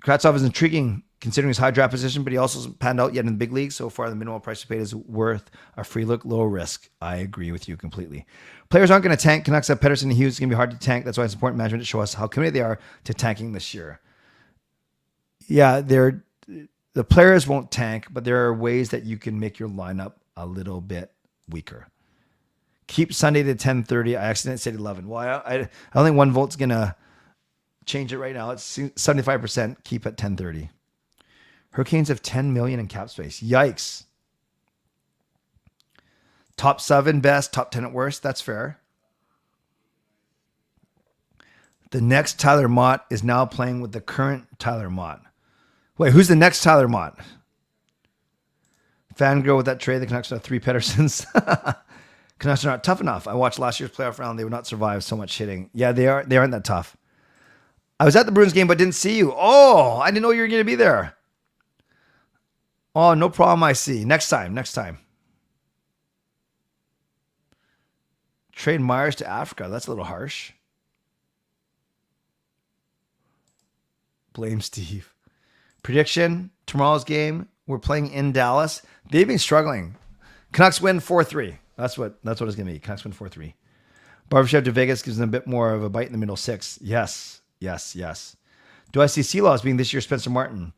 Kravstov is intriguing considering his high draft position, but he also hasn't panned out yet in the big league. So far, the minimal price paid is worth a free look, low risk. I agree with you completely. Players aren't going to tank. Canucks have Pettersson and Hughes. It's going to be hard to tank. That's why it's important management to show us how committed they are to tanking this year. Yeah, the players won't tank, but there are ways that you can make your lineup a little bit weaker. Keep Sunday to 10:30. I accidentally said 11. Well, I don't think 1 vote's going to change it right now. It's 75%. Keep at 10:30. Hurricanes have 10 million in cap space. Yikes. Top 7 best, top 10 at worst. That's fair. The next Tyler Mott is now playing with the current Tyler Mott. Wait, who's the next Tyler Mott? Fangirl with that trade. The Canucks have 3 Petterssons. Canucks are not tough enough. I watched last year's playoff round. They would not survive so much hitting. Yeah, they aren't that tough. I was at the Bruins game, but didn't see you. Oh, I didn't know you were going to be there. Oh, no problem. I see. Next time. Trade Myers to Africa. That's a little harsh. Blame Steve. Prediction, tomorrow's game, we're playing in Dallas. They've been struggling. Canucks win 4-3. That's what it's going to be. Canucks win 4-3. Barbashev to Vegas gives them a bit more of a bite in the middle 6. Yes. Do I see Sealaw being this year's Spencer Martin?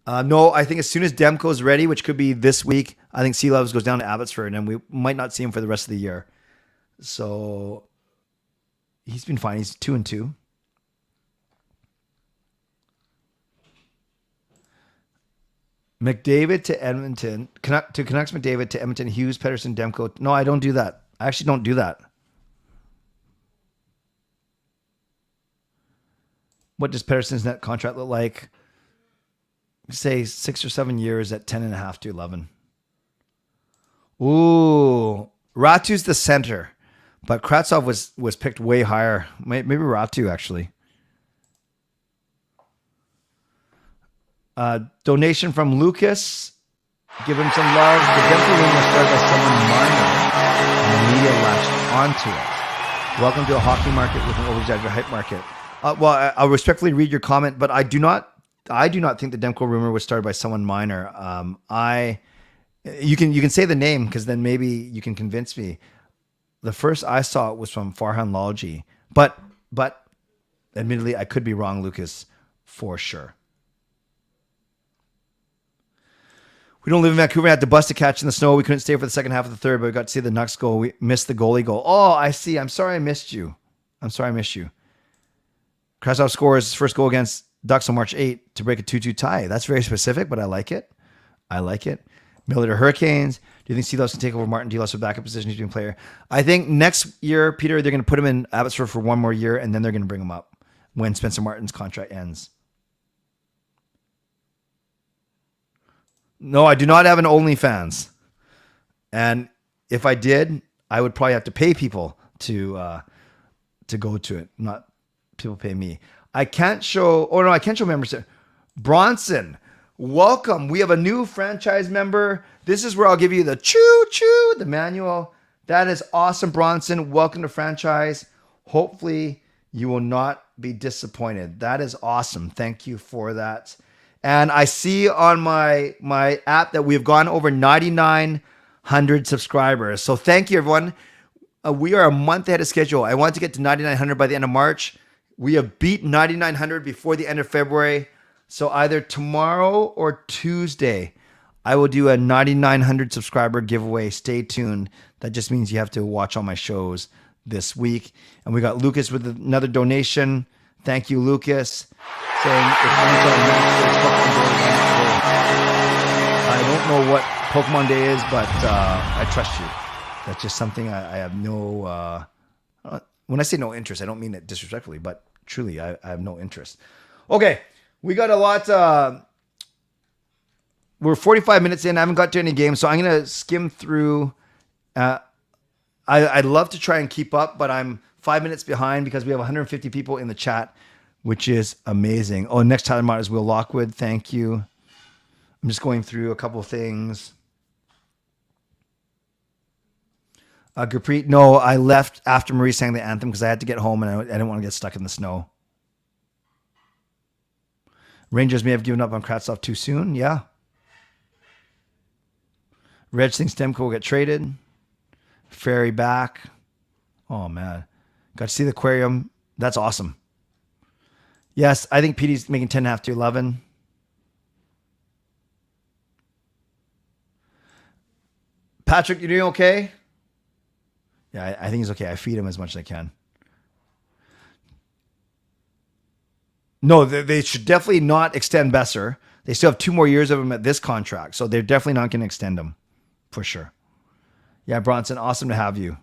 No, I think as soon as Demko's ready, which could be this week, I think Sealaw goes down to Abbotsford, and we might not see him for the rest of the year. So he's been fine. He's 2-2. McDavid to Edmonton. To Canucks McDavid to Edmonton, Hughes, Pettersson, Demko. No, I don't do that. I actually don't do that. What does Pettersson's net contract look like? Say 6 or 7 years at 10.5 to 11. Ooh. Ratu's the center. But Kravstov was picked way higher. Maybe Ratu, actually. Donation from Lucas. Give him some love. The Denver room was started by someone minor, and the media latched onto it. Welcome to a hockey market with an over-exaggerated hype market. Well, I'll respectfully read your comment, but I do not think the Demko rumor was started by someone minor. You can say the name because then maybe you can convince me. The first I saw it was from Farhan Lalji, but admittedly I could be wrong, Lucas, for sure. We don't live in Vancouver. We had to bust a catch in the snow. We couldn't stay for the second half of the third, but we got to see the Canucks goal. We missed the goalie goal. Oh, I see. I'm sorry I missed you. Kravstov scores his first goal against Ducks on March 8 to break a 2-2 tie. That's very specific, but I like it. Miller to Hurricanes. Do you think Seelos can take over Martin Delos for backup position? He's being player. I think next year, Peter, they're going to put him in Abbotsford for one more year, and then they're going to bring him up when Spencer Martin's contract ends. No, I do not have an OnlyFans. And if I did, I would probably have to pay people to go to it, not people pay me. I can't show membership. Bronson, welcome. We have a new franchise member. This is where I'll give you the choo-choo, the manual. That is awesome, Bronson. Welcome to franchise. Hopefully you will not be disappointed. That is awesome. Thank you for that. And I see on my app that we've gone over 9,900 subscribers. So thank you, everyone. We are a month ahead of schedule. I want to get to 9,900 by the end of March. We have beat 9,900 before the end of February. So either tomorrow or Tuesday, I will do a 9,900 subscriber giveaway. Stay tuned. That just means you have to watch all my shows this week. And we got Lucas with another donation. Thank you, Lucas. Saying, I don't know what Pokemon Day is, but I trust you. That's just something I have no... when I say no interest, I don't mean it disrespectfully, but truly, I have no interest. Okay, we got a lot... we're 45 minutes in. I haven't got to any games, so I'm going to skim through... I'd love to try and keep up, but I'm 5 minutes behind because we have 150 people in the chat, which is amazing. Oh, next Tyler Mott is Will Lockwood. Thank you. I'm just going through a couple of things. Gurpreet, no, I left after Marie sang the anthem because I had to get home and I didn't want to get stuck in the snow. Rangers may have given up on Kravstov too soon. Yeah. Reg thinks Demko will get traded. Ferry back. Oh, man. Got to see the aquarium. That's awesome. Yes, I think Petey's making 10.5 to 11. Patrick, you doing okay? Yeah, I think he's okay. I feed him as much as I can. No, they should definitely not extend Besser. They still have 2 more years of him at this contract, so they're definitely not going to extend him, for sure. Yeah, Bronson, awesome to have you.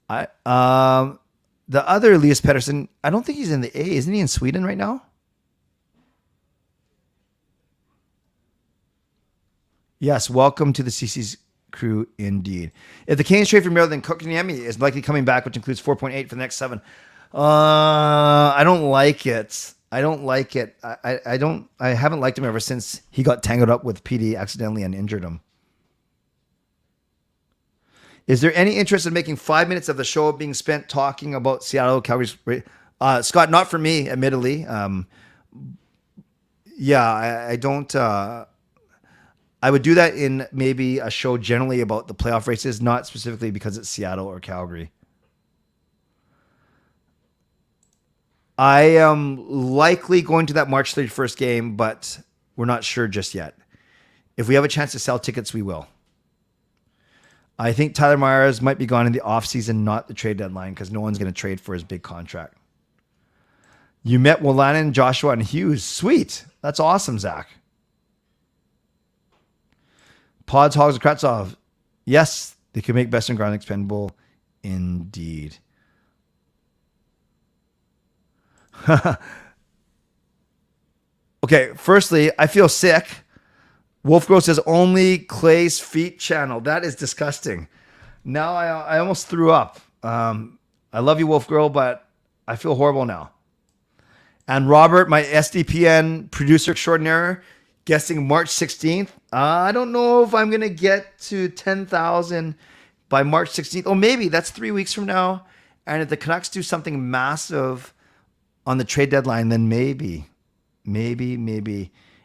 The other Elias Pettersson, I don't think he's in the A. Isn't he in Sweden right now? Yes, welcome to the CCC Crew, indeed. If the Canes trade for Merrill, then Kotkaniemi is likely coming back, which includes 4.8 for the next 7. I don't like it. I haven't liked him ever since he got tangled up with PD accidentally and injured him. Is there any interest in making 5 minutes of the show being spent talking about Seattle Calgary's? Scott, not for me, admittedly. I don't. I would do that in maybe a show generally about the playoff races, not specifically because it's Seattle or Calgary. I am likely going to that March 31st game, but we're not sure just yet. If we have a chance to sell tickets, we will. I think Tyler Myers might be gone in the offseason, not the trade deadline, because no one's going to trade for his big contract. You met Wolanin, Joshua, and Hughes. Sweet. That's awesome, Zach. Pods, Hogs, and Kravstov. Yes, they could make best and ground expendable. Indeed. Okay, firstly, I feel sick. Wolfgirl says only Clay's feet channel. That is disgusting. Now I almost threw up. I love you, Wolfgirl, but I feel horrible now. And Robert, my SDPN producer extraordinaire, guessing March 16th. I don't know if I'm going to get to 10,000 by March 16th. Oh, maybe. That's 3 weeks from now. And if the Canucks do something massive on the trade deadline, then maybe.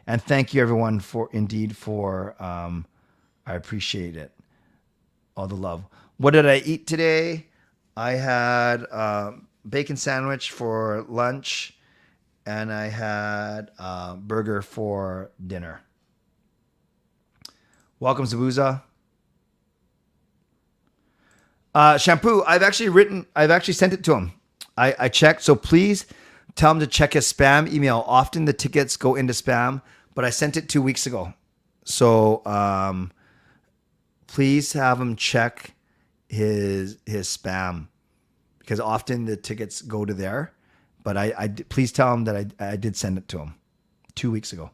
And thank you, everyone, for I appreciate it. All the love. What did I eat today? I had bacon sandwich for lunch, and I had a burger for dinner. Welcome, Zabuza. Shampoo, I've actually sent it to him. I checked, so please tell him to check his spam email. Often the tickets go into spam, but I sent it 2 weeks ago. So please have him check his spam, because often the tickets go to there. But I please tell him that I did send it to him 2 weeks ago.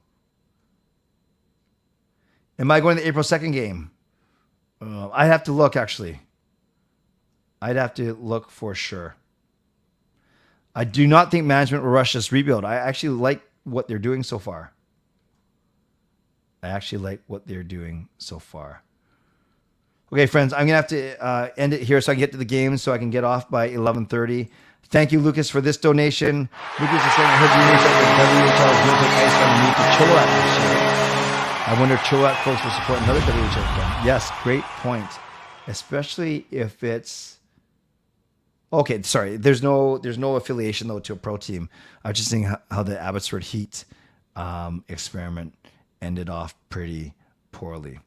Am I going to the April 2nd game? I'd have to look, actually. I'd have to look for sure. I do not think management will rush this rebuild. I actually like what they're doing so far. Okay, friends, I'm going to have to end it here so I can get to the game, so I can get off by 11:30. Thank you, Lucas, for this donation. Lucas is saying, I heard you WHL is going to take ice on me to Chilliwack this year. I wonder if Chilliwack folks will support another WHL club. Yes, great point. Especially if it's... Okay, sorry. There's no affiliation, though, to a pro team. I was just saying how the Abbotsford Heat experiment ended off pretty poorly.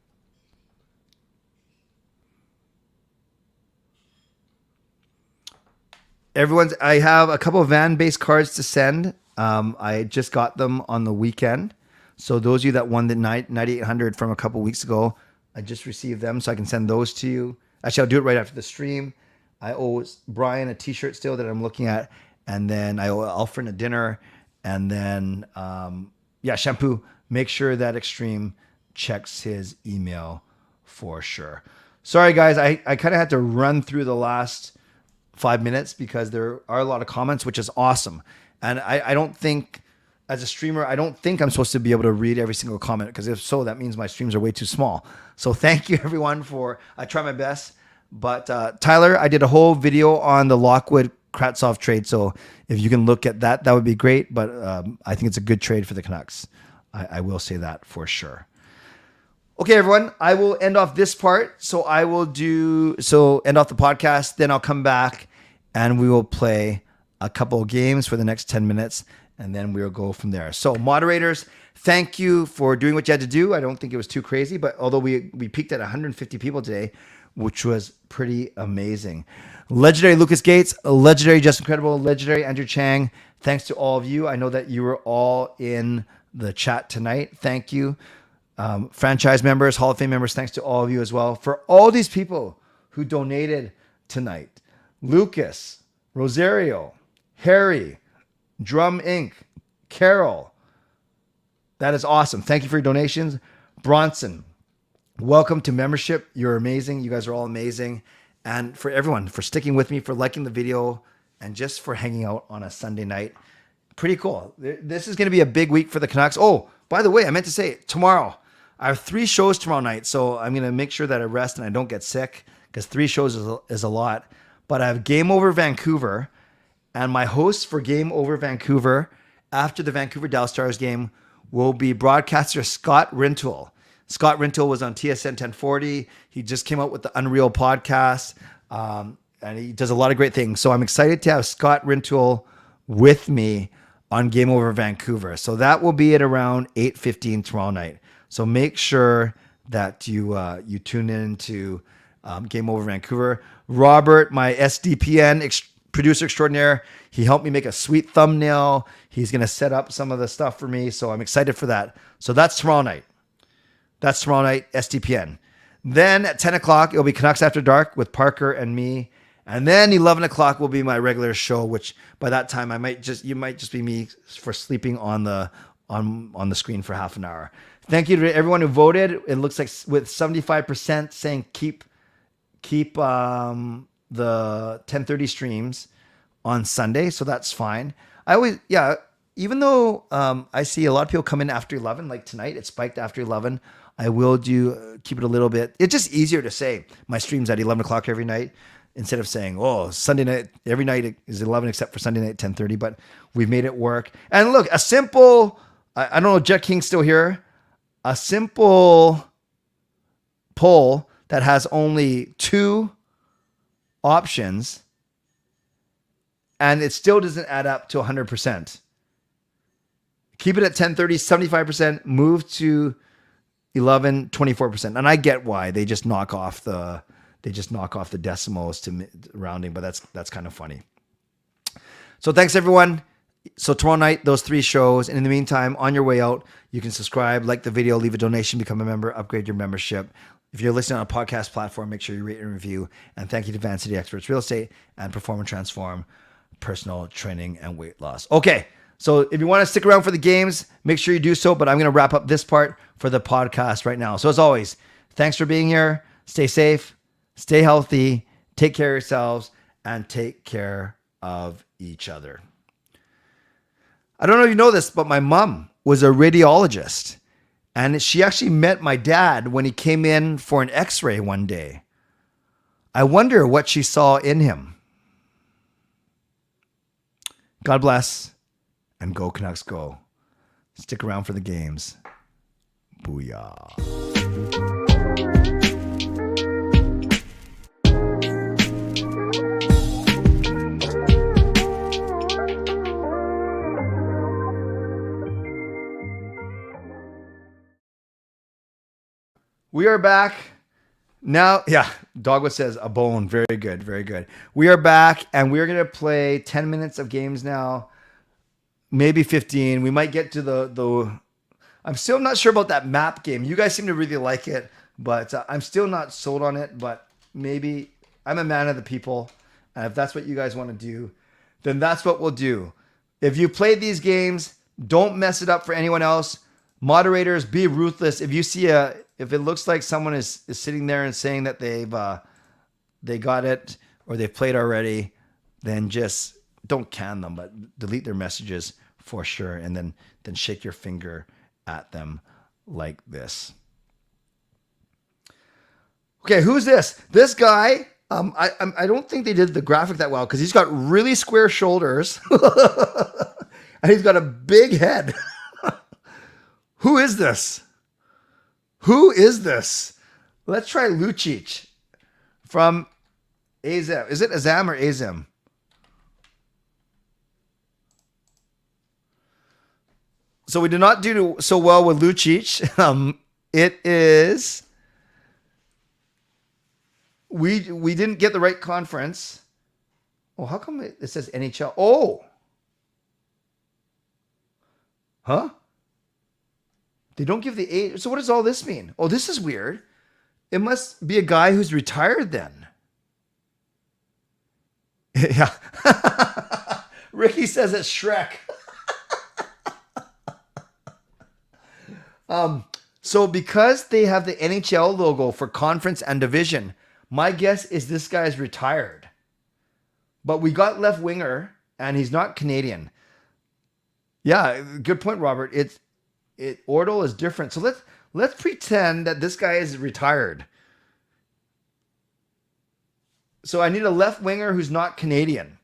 I have a couple of van-based cards to send. I just got them on the weekend. So those of you that won the 9,800 from a couple of weeks ago, I just received them, so I can send those to you. Actually, I'll do it right after the stream. I owe Brian a t-shirt still that I'm looking at. And then I owe Elfren a dinner. And then, Shampoo, make sure that Extreme checks his email for sure. Sorry, guys. I kind of had to run through the last 5 minutes because there are a lot of comments, which is awesome. And I don't think, as a streamer, I'm supposed to be able to read every single comment, because if so, that means my streams are way too small. So thank you, everyone, I try my best. But Tyler, I did a whole video on the Lockwood Kravstov trade. So if you can look at that, that would be great. But I think it's a good trade for the Canucks. I will say that for sure. Okay, everyone, I will end off this part. So end off the podcast. Then I'll come back and we will play a couple of games for the next 10 minutes. And then we'll go from there. So moderators, thank you for doing what you had to do. I don't think it was too crazy. But although we peaked at 150 people today, which was pretty amazing. Legendary Lucas Gates, legendary Justin Credible, legendary Andrew Chang. Thanks to all of you. I know that you were all in the chat tonight. Thank you. Franchise members, Hall of Fame members, thanks to all of you as well. For all these people who donated tonight. Lucas, Rosario, Harry, Drum Inc., Carol. That is awesome. Thank you for your donations. Bronson, welcome to membership. You're amazing. You guys are all amazing. And for everyone, for sticking with me, for liking the video, and just for hanging out on a Sunday night. Pretty cool. This is going to be a big week for the Canucks. Oh, by the way, I meant to say tomorrow. I have 3 shows tomorrow night, so I'm going to make sure that I rest and I don't get sick because 3 shows is a lot. But I have Game Over Vancouver, and my host for Game Over Vancouver after the Vancouver Dallas Stars game will be broadcaster Scott Rintoul. Scott Rintoul was on TSN 1040. He just came out with the Unreal podcast, and he does a lot of great things. So I'm excited to have Scott Rintoul with me on Game Over Vancouver. So that will be at around 8:15 tomorrow night. So make sure that you tune in to Game Over Vancouver. Robert, my SDPN producer extraordinaire, he helped me make a sweet thumbnail. He's going to set up some of the stuff for me. So I'm excited for that. So that's tomorrow night. SDPN. Then at 10 o'clock, it'll be Canucks After Dark with Parker and me. And then 11 o'clock will be my regular show, which by that time you might just be me for sleeping on the screen for half an hour. Thank you to everyone who voted. It looks like with 75% saying keep the 10:30 streams on Sunday, so that's fine. Even though I see a lot of people come in after 11, like tonight, it spiked after 11. I will keep it a little bit. It's just easier to say my stream's at 11 o'clock every night instead of saying, oh, Sunday night, every night is 11 except for Sunday night, 10:30, but we've made it work. And look, a simple, I don't know if Jet King's still here, a simple poll that has only 2 options and it still doesn't add up to 100%. Keep it at 10:30, 75%, move to 11, 24%. And I get why they just knock off the decimals to rounding, but that's kind of funny. So thanks everyone. So tomorrow night, those 3 shows. And in the meantime, on your way out, you can subscribe, like the video, leave a donation, become a member, upgrade your membership. If you're listening on a podcast platform, make sure you rate and review. And thank you to Van City Experts Real Estate and Perform and Transform Personal Training and Weight Loss. Okay, so if you want to stick around for the games, make sure you do so. But I'm going to wrap up this part for the podcast right now. So as always, thanks for being here. Stay safe, stay healthy, take care of yourselves, and take care of each other. I don't know if you know this, but my mom was a radiologist. And she actually met my dad when he came in for an x-ray one day. I wonder what she saw in him. God bless, and go Canucks go. Stick around for the games. Booyah. We are back. Now, yeah, Dogwood says a bone. Very good, very good. We are back, and we're going to play 10 minutes of games now, maybe 15. We might get to the I'm still not sure about that map game. You guys seem to really like it, but I'm still not sold on it, but maybe I'm a man of the people, and if that's what you guys want to do, then that's what we'll do. If you played these games, don't mess it up for anyone else. Moderators, be ruthless. If you see if it looks like someone is sitting there and saying that they got it or they've played already, then just don't can them, but delete their messages for sure, and then shake your finger at them like this. Okay, who's this? This guy. I don't think they did the graphic that well because he's got really square shoulders and he's got a big head. Who is this? Who is this? Let's try Lucic from Azem. Is it Azam or Azem? So we did not do so well with Lucic. It is... We didn't get the right conference. Oh, how come it says NHL? Oh. Huh? They don't give the age. So what does all this mean? Oh, this is weird. It must be a guy who's retired then. Yeah. Ricky says it's Shrek. So because they have the NHL logo for conference and division, my guess is this guy's retired. But we got left winger, and he's not Canadian. Yeah, good point, Robert. Ordle is different. So let's pretend that this guy is retired. So I need a left winger who's not Canadian,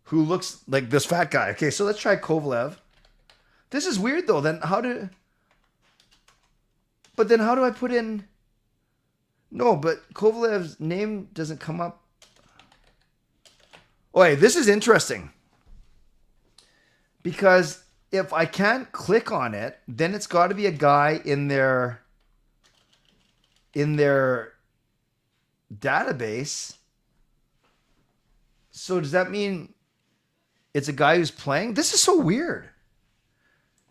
who looks like this fat guy. Okay, so let's try Kovalev. This is weird though. But then how do I put in? No, but Kovalev's name doesn't come up. Oh, wait, this is interesting. Because if I can't click on it, then it's got to be a guy in their database. So does that mean it's a guy who's playing? This is so weird.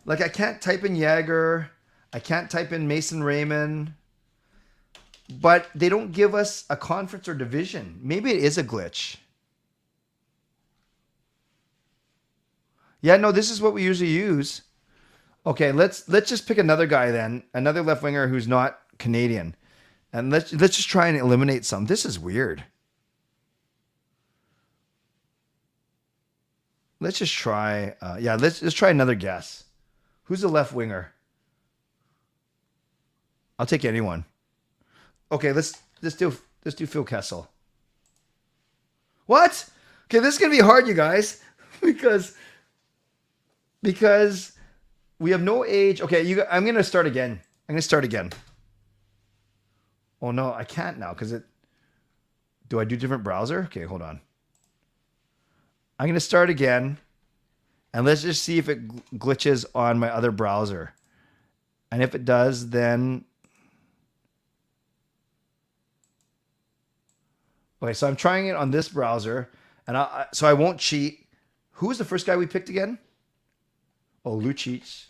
Like I can't type in Jagger. I can't type in Mason Raymond. But they don't give us a conference or division. Maybe it is a glitch. Yeah, no, this is what we usually use. Okay, let's just pick another guy then. Another left winger who's not Canadian. And let's just try and eliminate some. This is weird. Let's just try let's try another guess. Who's the left winger? I'll take anyone. Okay, let's do Phil Kessel. What? Okay, this is gonna be hard, you guys, because we have no age. Okay, I'm gonna start again. Oh no, I can't now because do I do different browser? Okay, hold on. I'm gonna start again, and let's just see if it glitches on my other browser. And if it does, then okay. So I'm trying it on this browser, and so I won't cheat. Who was the first guy we picked again? Oh, Lucic.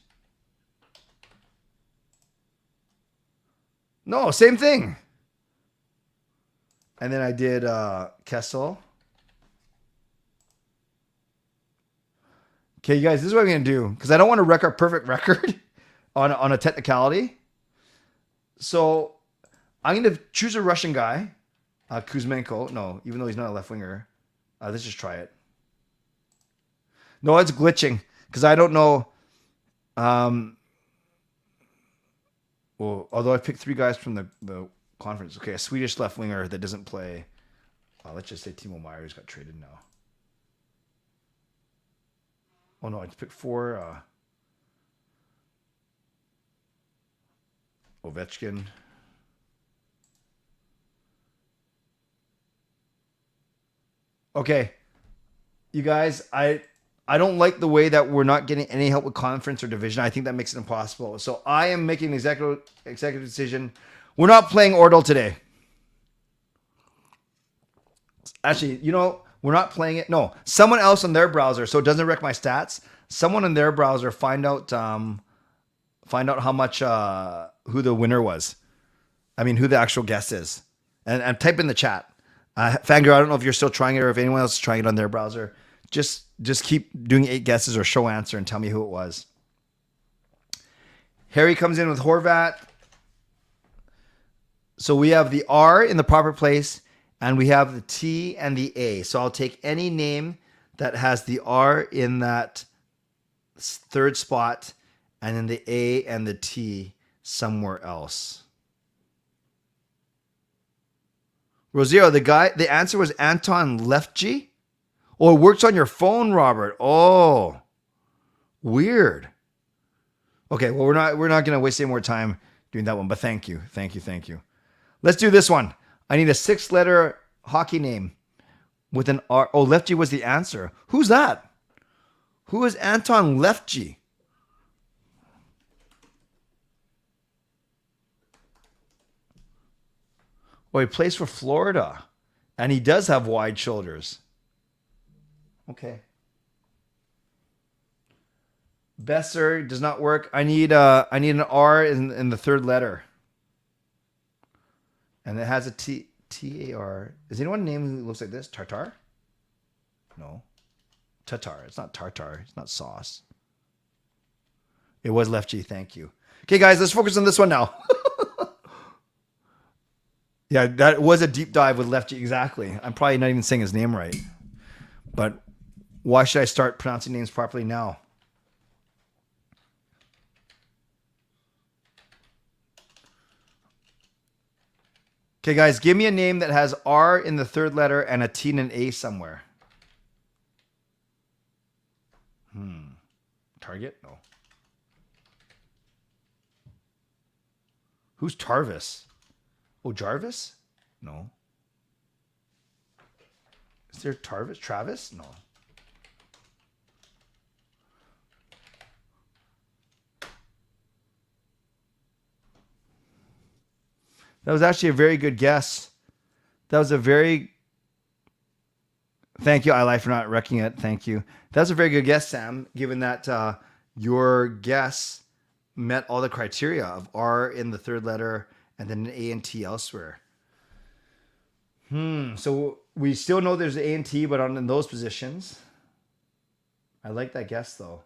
No, same thing. And then I did Kessel. Okay, you guys, this is what I'm going to do, because I don't want to wreck our perfect record on a technicality. So I'm going to choose a Russian guy, Kuzmenko. No, even though he's not a left winger. Let's just try it. No, it's glitching, because I don't know. Well, although I picked 3 guys from the conference. Okay, a Swedish left winger that doesn't play. Let's just say Timo Meier, who's got traded now. Oh no, I just picked 4. Ovechkin. Okay, you guys, I don't like the way that we're not getting any help with conference or division. I think that makes it impossible. So I am making an executive decision. We're not playing Ordle today. Actually, we're not playing it. No, someone else on their browser, so it doesn't wreck my stats. Someone in their browser find out how much who the winner was. I mean, who the actual guest is, and type in the chat. Fangirl, I don't know if you're still trying it or if anyone else is trying it on their browser. Just keep doing 8 guesses or show answer and tell me who it was. Harry comes in with Horvat. So we have the R in the proper place, and we have the T and the A. So I'll take any name that has the R in that 3rd spot, and then the A and the T somewhere else. Rosiero, the answer was Anton Leftji. Oh, it works on your phone, Robert. Oh, weird. Okay, well, we're not going to waste any more time doing that one, but thank you. Let's do this one. I need a 6-letter hockey name with an R. Oh, Leftji was the answer. Who's that? Who is Anton Leftji? Oh, he plays for Florida, and he does have wide shoulders. Okay. Besser does not work. I need an R in the third letter. And it has a T-A-R. Is anyone named who looks like this? Tartar? No. Tatar. It's not tartar. It's not sauce. It was Left G. Thank you. Okay, guys, let's focus on this one now. Yeah, that was a deep dive with Left G. Exactly. I'm probably not even saying his name right. But why should I start pronouncing names properly now? Okay, guys, give me a name that has R in the third letter and a T and an A somewhere. Target? No. Who's Tarvis? Oh, Jarvis? No. Is there Tarvis? Travis? No. That was actually a very good guess. That was a very... Thank you, iLife, for not wrecking it. Thank you. That was a very good guess, Sam, given that your guess met all the criteria of R in the third letter and then an A and T elsewhere. So we still know there's an A and T, but in those positions. I like that guess, though.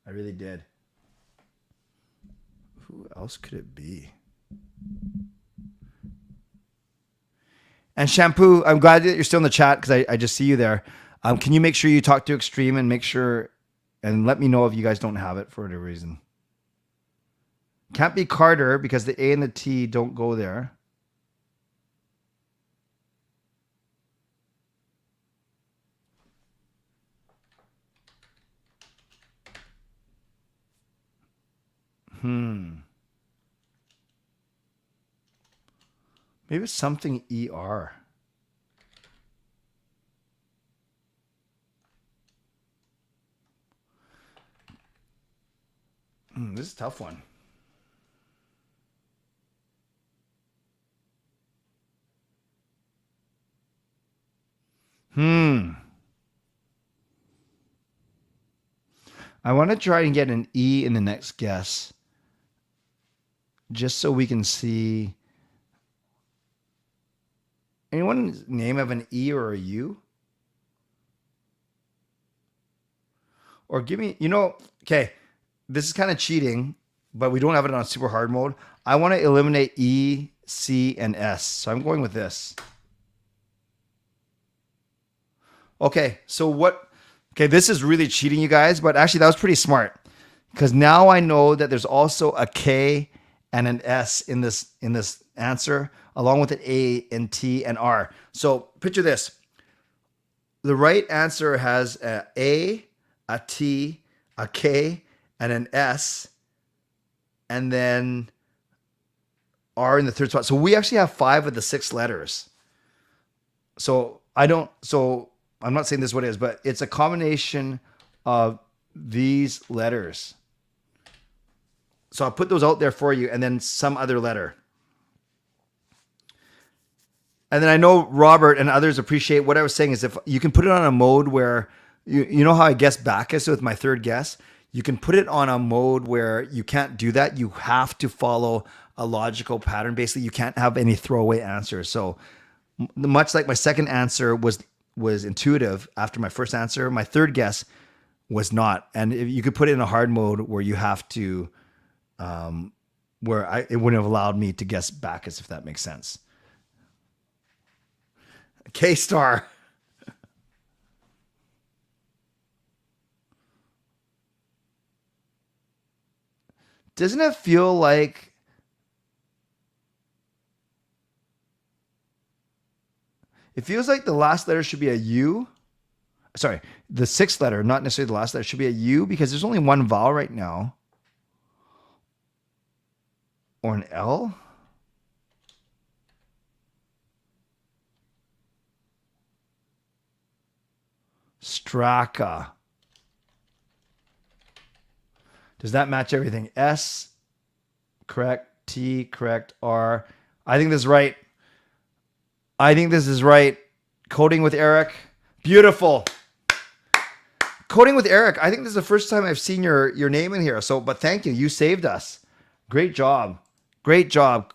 I really did. Who else could it be? And Shampoo, I'm glad that you're still in the chat because I just see you there. Can you make sure you talk to Extreme and make sure and let me know if you guys don't have it for whatever reason. Can't be Carter because the A and the T don't go there. Maybe it's something ER. This is a tough one. I want to try and get an E in the next guess. Just so we can see. Anyone name of an E or a U? Or give me, okay, this is kind of cheating, but we don't have it on super hard mode. I want to eliminate E, C, and S. So I'm going with this. Okay, so okay, this is really cheating, you guys, but actually that was pretty smart. Because now I know that there's also a K and an S in this answer, along with an A and T and R. So picture this. The right answer has a T, a K, and an S, and then R in the third spot. So we actually have 5 of the 6 letters. So I'm not saying this is what it is, but it's a combination of these letters. So I'll put those out there for you, and then some other letter. And then I know Robert and others appreciate what I was saying is if you can put it on a mode where, you know how I guessed Bacchus with my third guess? You can put it on a mode where you can't do that. You have to follow a logical pattern. Basically, you can't have any throwaway answers. So much like my second answer was intuitive after my first answer, my third guess was not. And if you could put it in a hard mode where you have to, it wouldn't have allowed me to guess Bacchus, if that makes sense. K-Star. Doesn't it feel like it feels like the last letter should be a U? Sorry, the 6th letter, not necessarily the last letter, should be a U because there's only one vowel right now. Or an L? Straka. Does that match everything? S, correct. T, correct. R. I think this is right. Coding with Eric. Beautiful. Coding with Eric. I think this is the first time I've seen your name in here. So, but thank you. You saved us. Great job. Great job.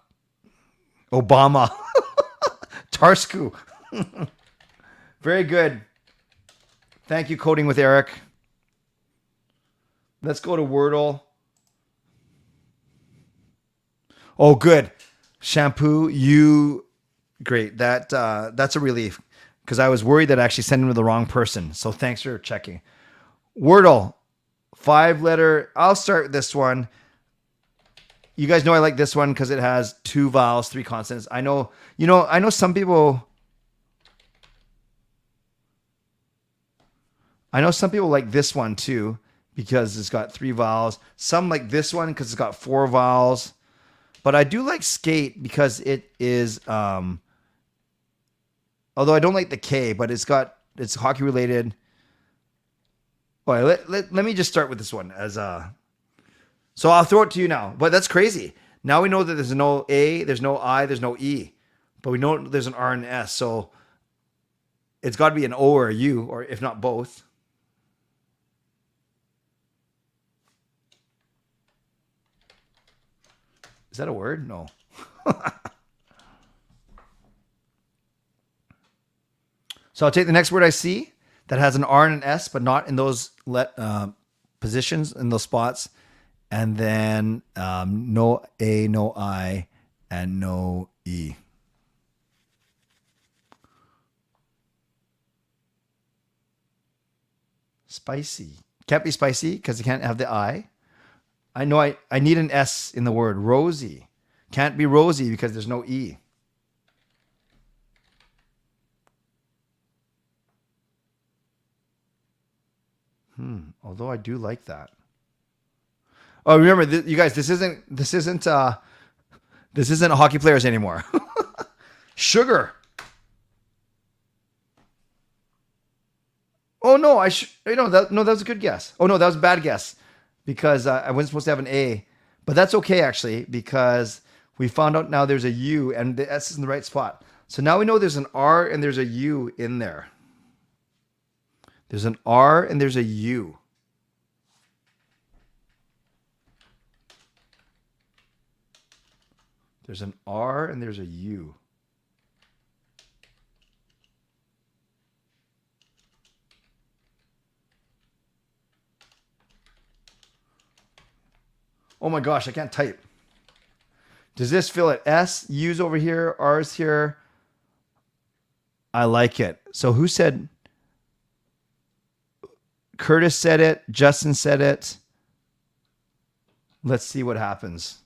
Obama. Tarsku. Very good. Thank you, Coding with Eric. Let's go to Wordle. Oh, good. Shampoo, you great. That's a relief because I was worried that I actually sent him to the wrong person. So thanks for checking. Wordle, 5-letter. I'll start with this one. You guys know I like this one because it has 2 vowels, 3 consonants. I know some people. I know some people like this one too because it's got 3 vowels. Some like this one because it's got 4 vowels. But I do like skate because it is, although I don't like the K, but it's hockey related. All right, let me just start with this one so I'll throw it to you now. But that's crazy. Now we know that there's no A, there's no I, there's no E, but we know there's an R and an S. So it's got to be an O or a U, or if not both. Is that a word? No. So I'll take the next word I see that has an R and an S, but not in those positions, in those spots. And then no A, no I, and no E. Spicy. Can't be spicy because you can't have the I. I know I need an S in the word. Rosy. Can't be rosy because there's no E. Although I do like that. Oh, remember, you guys, this isn't hockey players anymore. Sugar. Oh no, that was a good guess. Oh no, that was a bad guess. Because I wasn't supposed to have an A. But that's okay, actually, because we found out now there's a U and the S is in the right spot. So now we know there's an R and there's a U in there. There's an R and there's a U. There's an R and there's a U. Oh my gosh, I can't type. Does this feel it? S, U's over here, R's here. I like it. So who said? Curtis said it. Justin said it. Let's see what happens.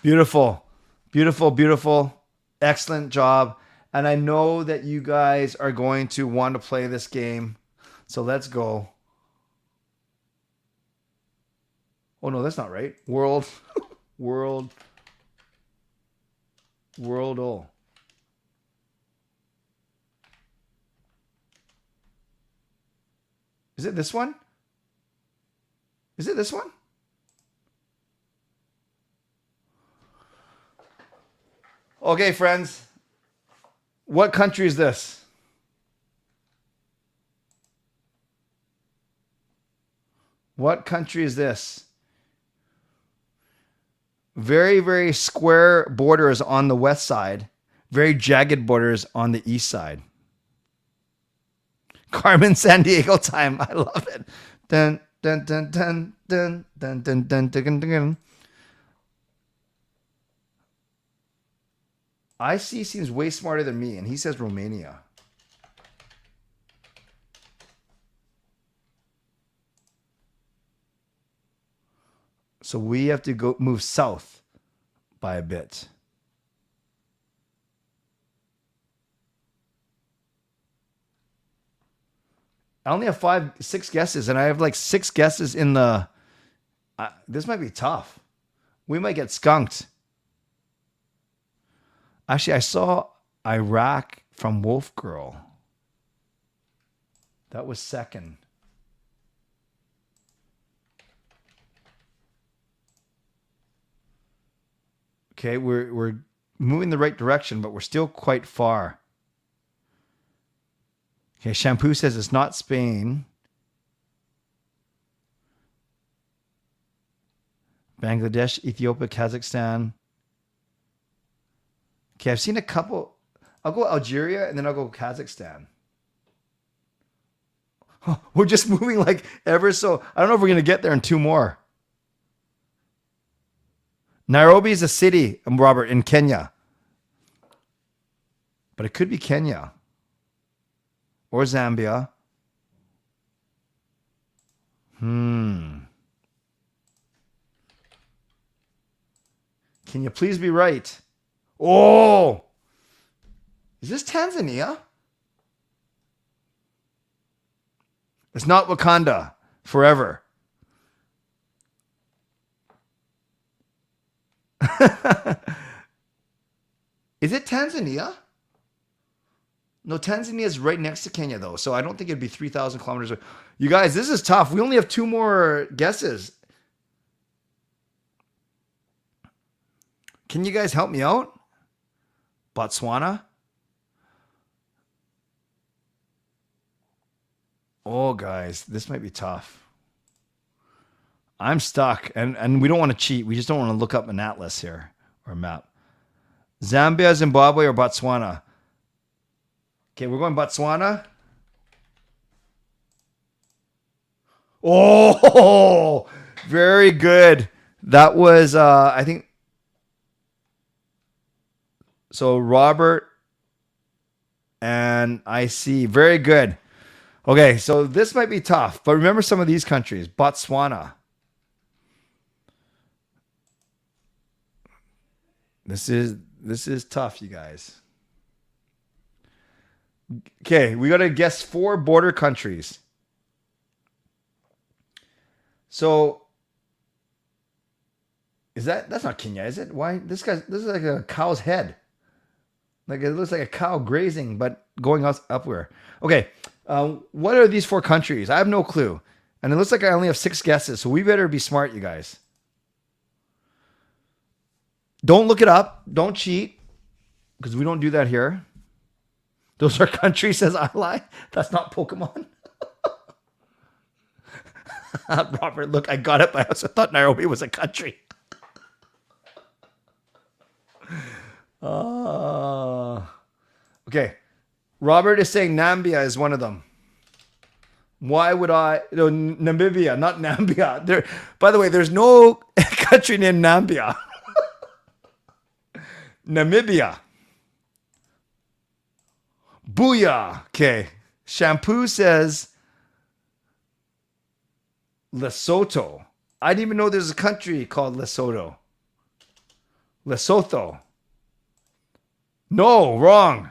Beautiful. Beautiful, beautiful. Excellent job. And I know that you guys are going to want to play this game. So let's go. Oh, no, that's not right. World. Oh. Is it this one? Is it this one? Okay, friends. What country is this? What country is this? Very, very square borders on the west side. Very jagged borders on the east side. Carmen San Diego time. I love it. Dun, dun, dun, dun, dun, dun, dun, dun, dun, dun. IC seems way smarter than me, and he says Romania. So we have to go move south by a bit. I only have 6 guesses, and I have like 6 guesses in the... this might be tough. We might get skunked. Actually, I saw Iraq from Wolf Girl. That was second. Okay, we're moving the right direction, but we're still quite far. Okay, Shampoo says it's not Spain. Bangladesh, Ethiopia, Kazakhstan. Okay, I've seen a couple. I'll go Algeria and then I'll go Kazakhstan. We're just moving like ever so. I don't know if we're going to get there in 2 more. Nairobi is a city, Robert, in Kenya. But it could be Kenya. Or Zambia. Can you please be right? Oh! Is this Tanzania? It's not Wakanda forever. Is it Tanzania? No, Tanzania is right next to Kenya, though. So I don't think it'd be 3,000 kilometers away. You guys, this is tough. We only have 2 more guesses. Can you guys help me out? Botswana? Oh, guys, this might be tough. I'm stuck, and we don't want to cheat. We just don't want to look up an atlas here or a map. Zambia, Zimbabwe, or Botswana? Okay, we're going Botswana. Oh, very good. That was, I think, so Robert and I see. Very good. Okay, so this might be tough, but remember some of these countries. Botswana. This is tough, you guys. Okay, we got to guess 4 border countries. So that's not Kenya, is it? Why this is like a cow's head. Like it looks like a cow grazing, but going upward. Okay, what are these 4 countries? I have no clue. And it looks like I only have 6 guesses, so we better be smart, you guys. Don't look it up. Don't cheat, because we don't do that here. Those are countries, says I lie. That's not Pokemon. Robert, look, I got it, but I also thought Nairobi was a country. Okay. Robert is saying Namibia is one of them. Why would I? No, Namibia, not Nambia. There. By the way, there's no country named Nambia. Namibia. Booyah. Okay. Shampoo says Lesotho. I didn't even know there's a country called Lesotho. Lesotho. No, wrong.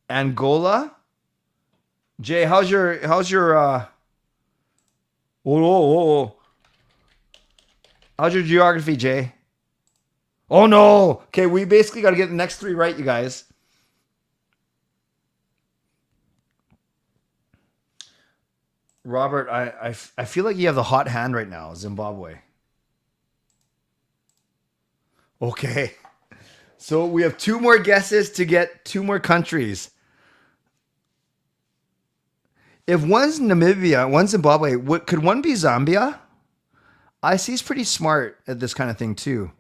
Angola. Jay, how's your how's your geography, Jay? Oh no. Okay, we basically got to get the next 3 right, you guys. Robert, I feel like you have the hot hand right now, Zimbabwe. Okay. So we have 2 more guesses to get 2 more countries. If one's Namibia, one's Zimbabwe, could one be Zambia? IC's pretty smart at this kind of thing too.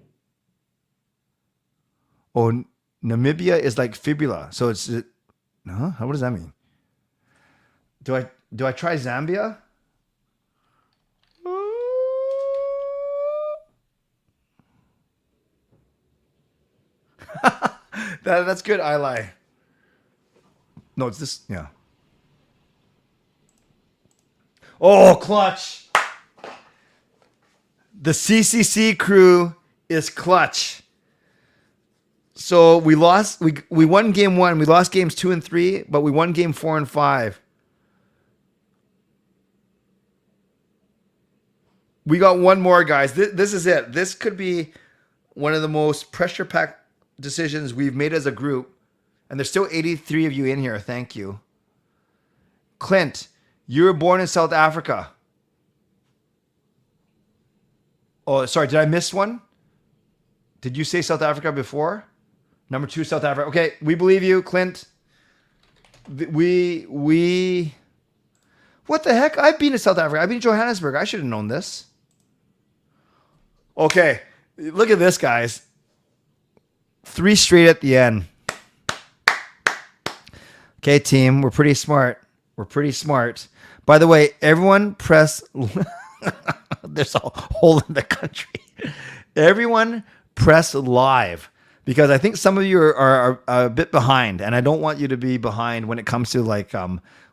Oh, Namibia is like fibula. So it's, huh? What does that mean? Do I try Zambia? That's good. I lie. No, it's this. Yeah. Oh, clutch. The CCC crew is clutch. So we lost. We won game 1. We lost games 2 and 3, but we won game 4 and 5. We got 1 more, guys. This is it. This could be one of the most pressure-packed decisions we've made as a group. And there's still 83 of you in here. Thank you. Clint, you were born in South Africa. Oh, sorry. Did I miss one? Did you say South Africa before? Number 2, South Africa. Okay, we believe you, Clint. We. What the heck? I've been to South Africa. I've been to Johannesburg. I should have known this. Okay, look at this, guys. 3 straight at the end. Okay, team, we're pretty smart. We're pretty smart. By the way, everyone press... There's a hole in the country. Everyone press live, because I think some of you are a bit behind, and I don't want you to be behind when it comes to like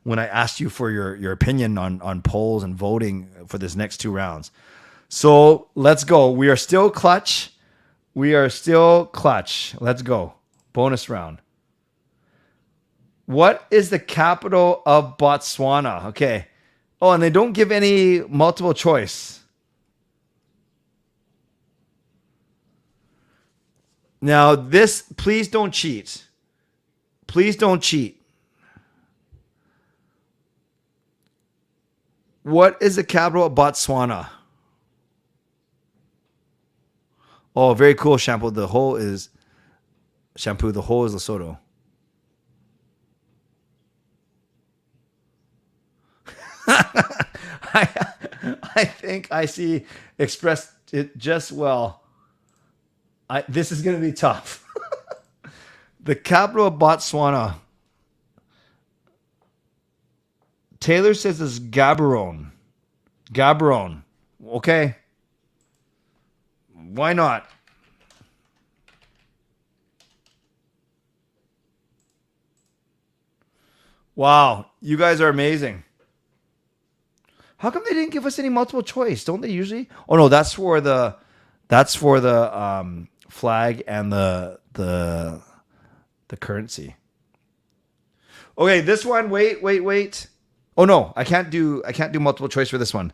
when I asked you for your opinion on polls and voting for this next 2 rounds. So let's go. We are still clutch. Let's go. Bonus round. What is the capital of Botswana? Okay. Oh, and they don't give any multiple choice. Now, this, please don't cheat. Please don't cheat. What is the capital of Botswana? Oh, very cool, Shampoo. The hole is Lesotho. I think I see expressed it just well. This is going to be tough. The capital of Botswana. Taylor says it's Gaborone. Gaborone. Okay. Why not? Wow, you guys are amazing. How come they didn't give us any multiple choice? Don't they usually? Oh no, that's for the flag and the currency. Okay, this one. Wait. Oh no, I can't do multiple choice for this one.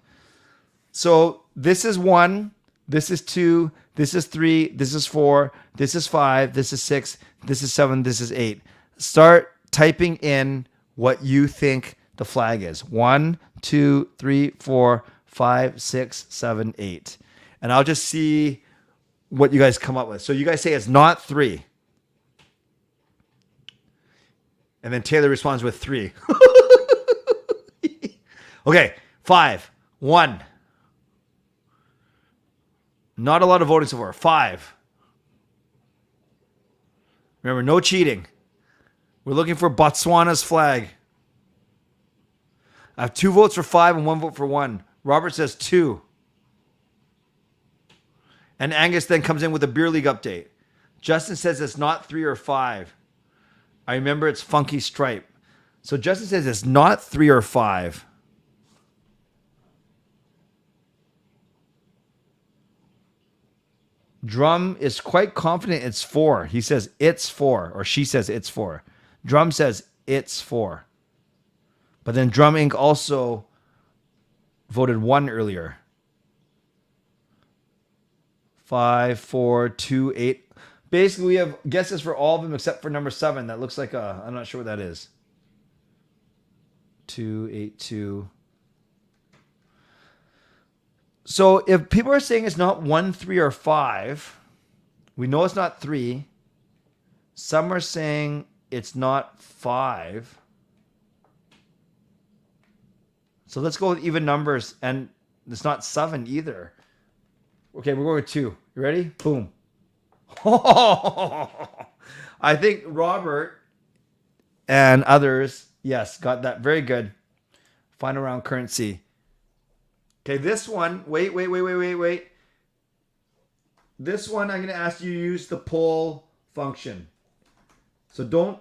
So this is 1, this is 2, this is 3, this is 4, this is 5, this is 6, this is 7, this is 8. Start typing in what you think the flag is. 1, 2, 3, 4, 5, 6, 7, 8. And I'll just see what you guys come up with. So you guys say it's not 3. And then Taylor responds with 3. Okay, 5, 1. Not a lot of voting so far. 5. Remember, no cheating. We're looking for Botswana's flag. I have 2 votes for 5 and 1 vote for 1. Robert says 2. And Angus then comes in with a beer league update. Justin says it's not 3 or 5. I remember it's Funky Stripe. So Justin says it's not 3 or 5. Drum is quite confident it's 4. He says it's 4, or she says it's 4. Drum says it's 4. But then Drum Inc. also voted 1 earlier. 5, 4, 2, 8. Basically, we have guesses for all of them except for number 7. That looks like I'm not sure what that is. 2, 8, 2. So if people are saying it's not 1, 3, or 5, we know it's not 3. Some are saying it's not 5. So let's go with even numbers, and it's not 7 either. Okay, we're going with 2. You ready? Boom. I think Robert and others, yes, got that. Very good. Final round currency. Okay, this one, wait. This one, I'm going to ask you to use the poll function. So don't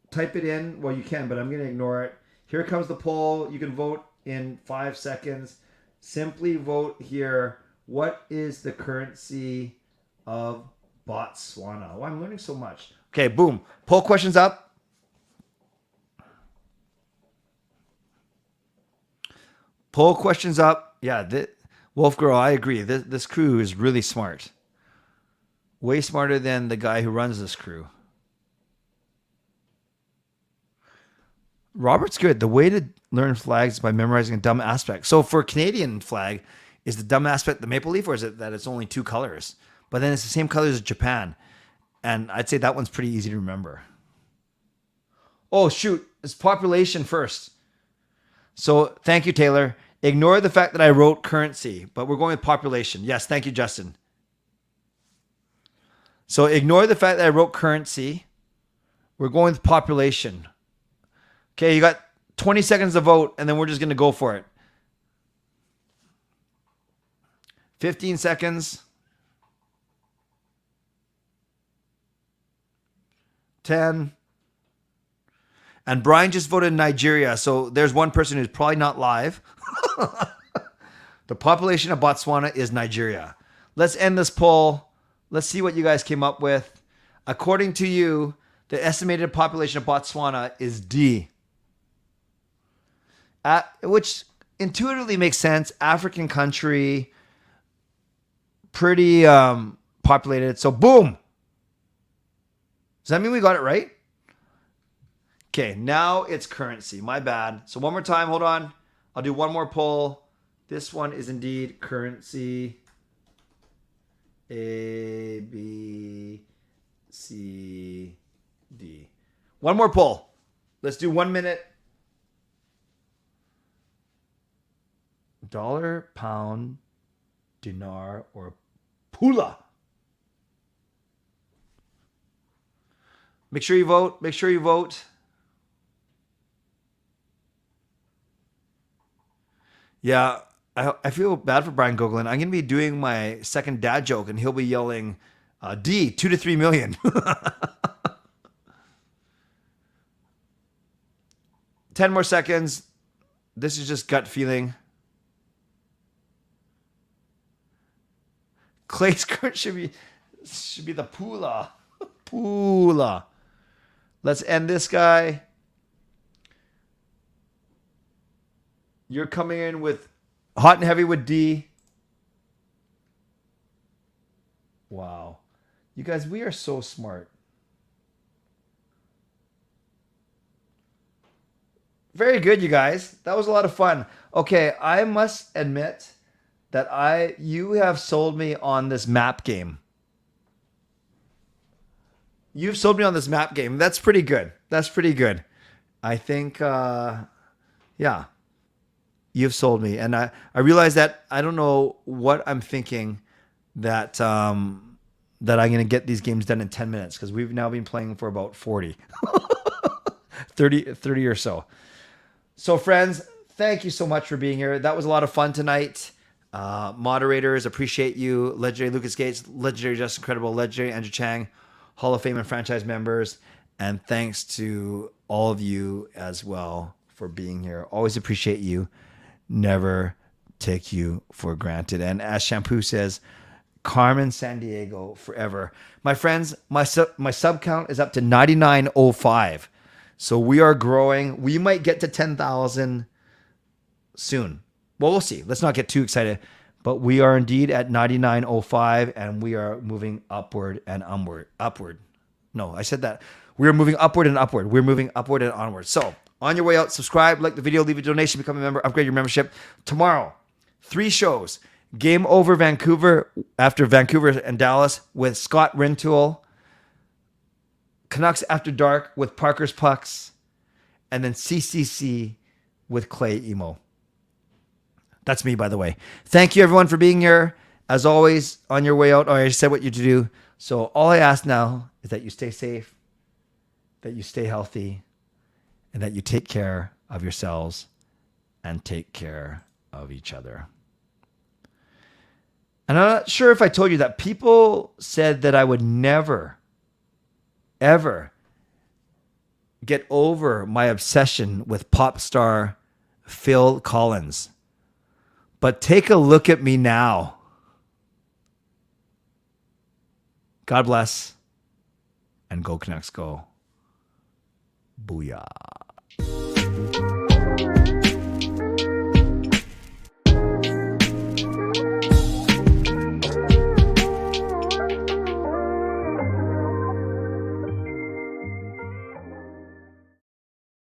type it in. Well, you can, but I'm going to ignore it. Here comes the poll. You can vote in 5 seconds. Simply vote here. What is the currency of Botswana? Oh, I'm learning so much. Okay, boom. Poll questions up. Poll questions up. Yeah, Wolf Girl, I agree. This crew is really smart. Way smarter than the guy who runs this crew. Robert's good. The way to learn flags is by memorizing a dumb aspect. So for Canadian flag, is the dumb aspect the maple leaf, or is it that it's only 2 colors? But then it's the same colors as Japan. And I'd say that one's pretty easy to remember. Oh, shoot. It's population first. So thank you, Taylor. Ignore the fact that I wrote currency, but we're going with population. Yes, thank you, Justin. So ignore the fact that I wrote currency. We're going with population. Okay, you got 20 seconds to vote, and then we're just going to go for it. 15 seconds. 10. And Brian just voted Nigeria, so there's one person who's probably not live. The population of Botswana is Nigeria. Let's end this poll. Let's see what you guys came up with. According to you, the estimated population of Botswana is D. Which intuitively makes sense. African country, pretty populated. So boom. Does that mean we got it right? Okay, now it's currency. My bad. So one more time, hold on. I'll do one more poll. This one is indeed currency. A, B, C, D. One more poll. Let's do 1 minute. Dollar, pound, dinar, or pula. Make sure you vote. Make sure you vote. Yeah, I feel bad for Brian Gogolin. I'm going to be doing my second dad joke, and he'll be yelling, D, 2 to 3 million. 10 more seconds. This is just gut feeling. Clay's current should be the pula. Pula. Let's end this guy. You're coming in with hot and heavy with D. Wow. You guys, we are so smart. Very good, you guys. That was a lot of fun. Okay, I must admit that you have sold me on this map game. You've sold me on this map game. That's pretty good. That's pretty good. I think, yeah. You've sold me. And I realize that I don't know what I'm thinking that I'm going to get these games done in 10 minutes because we've now been playing for about 40. 30 or so. So friends, thank you so much for being here. That was a lot of fun tonight. Moderators, appreciate you. Legendary Lucas Gates, legendary Justin Credible, legendary Andrew Chang, Hall of Fame and franchise members. And thanks to all of you as well for being here. Always appreciate you. Never take you for granted. And as Shampoo says, Carmen San Diego forever. My friends, my sub count is up to 9,905. So we are growing. We might get to 10,000 soon. Well, we'll see. Let's not get too excited. But we are indeed at 9,905 and we are moving upward and upward. No, I said that. We are moving upward and upward. We're moving upward and onward. So on your way out, subscribe, like the video, leave a donation, become a member, upgrade your membership. Tomorrow, 3 shows. Game Over Vancouver after Vancouver and Dallas with Scott Rintoul. Canucks After Dark with Parker's Pucks. And then CCC with Clay Emo. That's me, by the way. Thank you, everyone, for being here. As always, on your way out, I already said what you to do. So all I ask now is that you stay safe, that you stay healthy, and that you take care of yourselves and take care of each other. And I'm not sure if I told you that people said that I would never, ever get over my obsession with pop star Phil Collins. But take a look at me now. God bless. And go Canucks go. Booyah.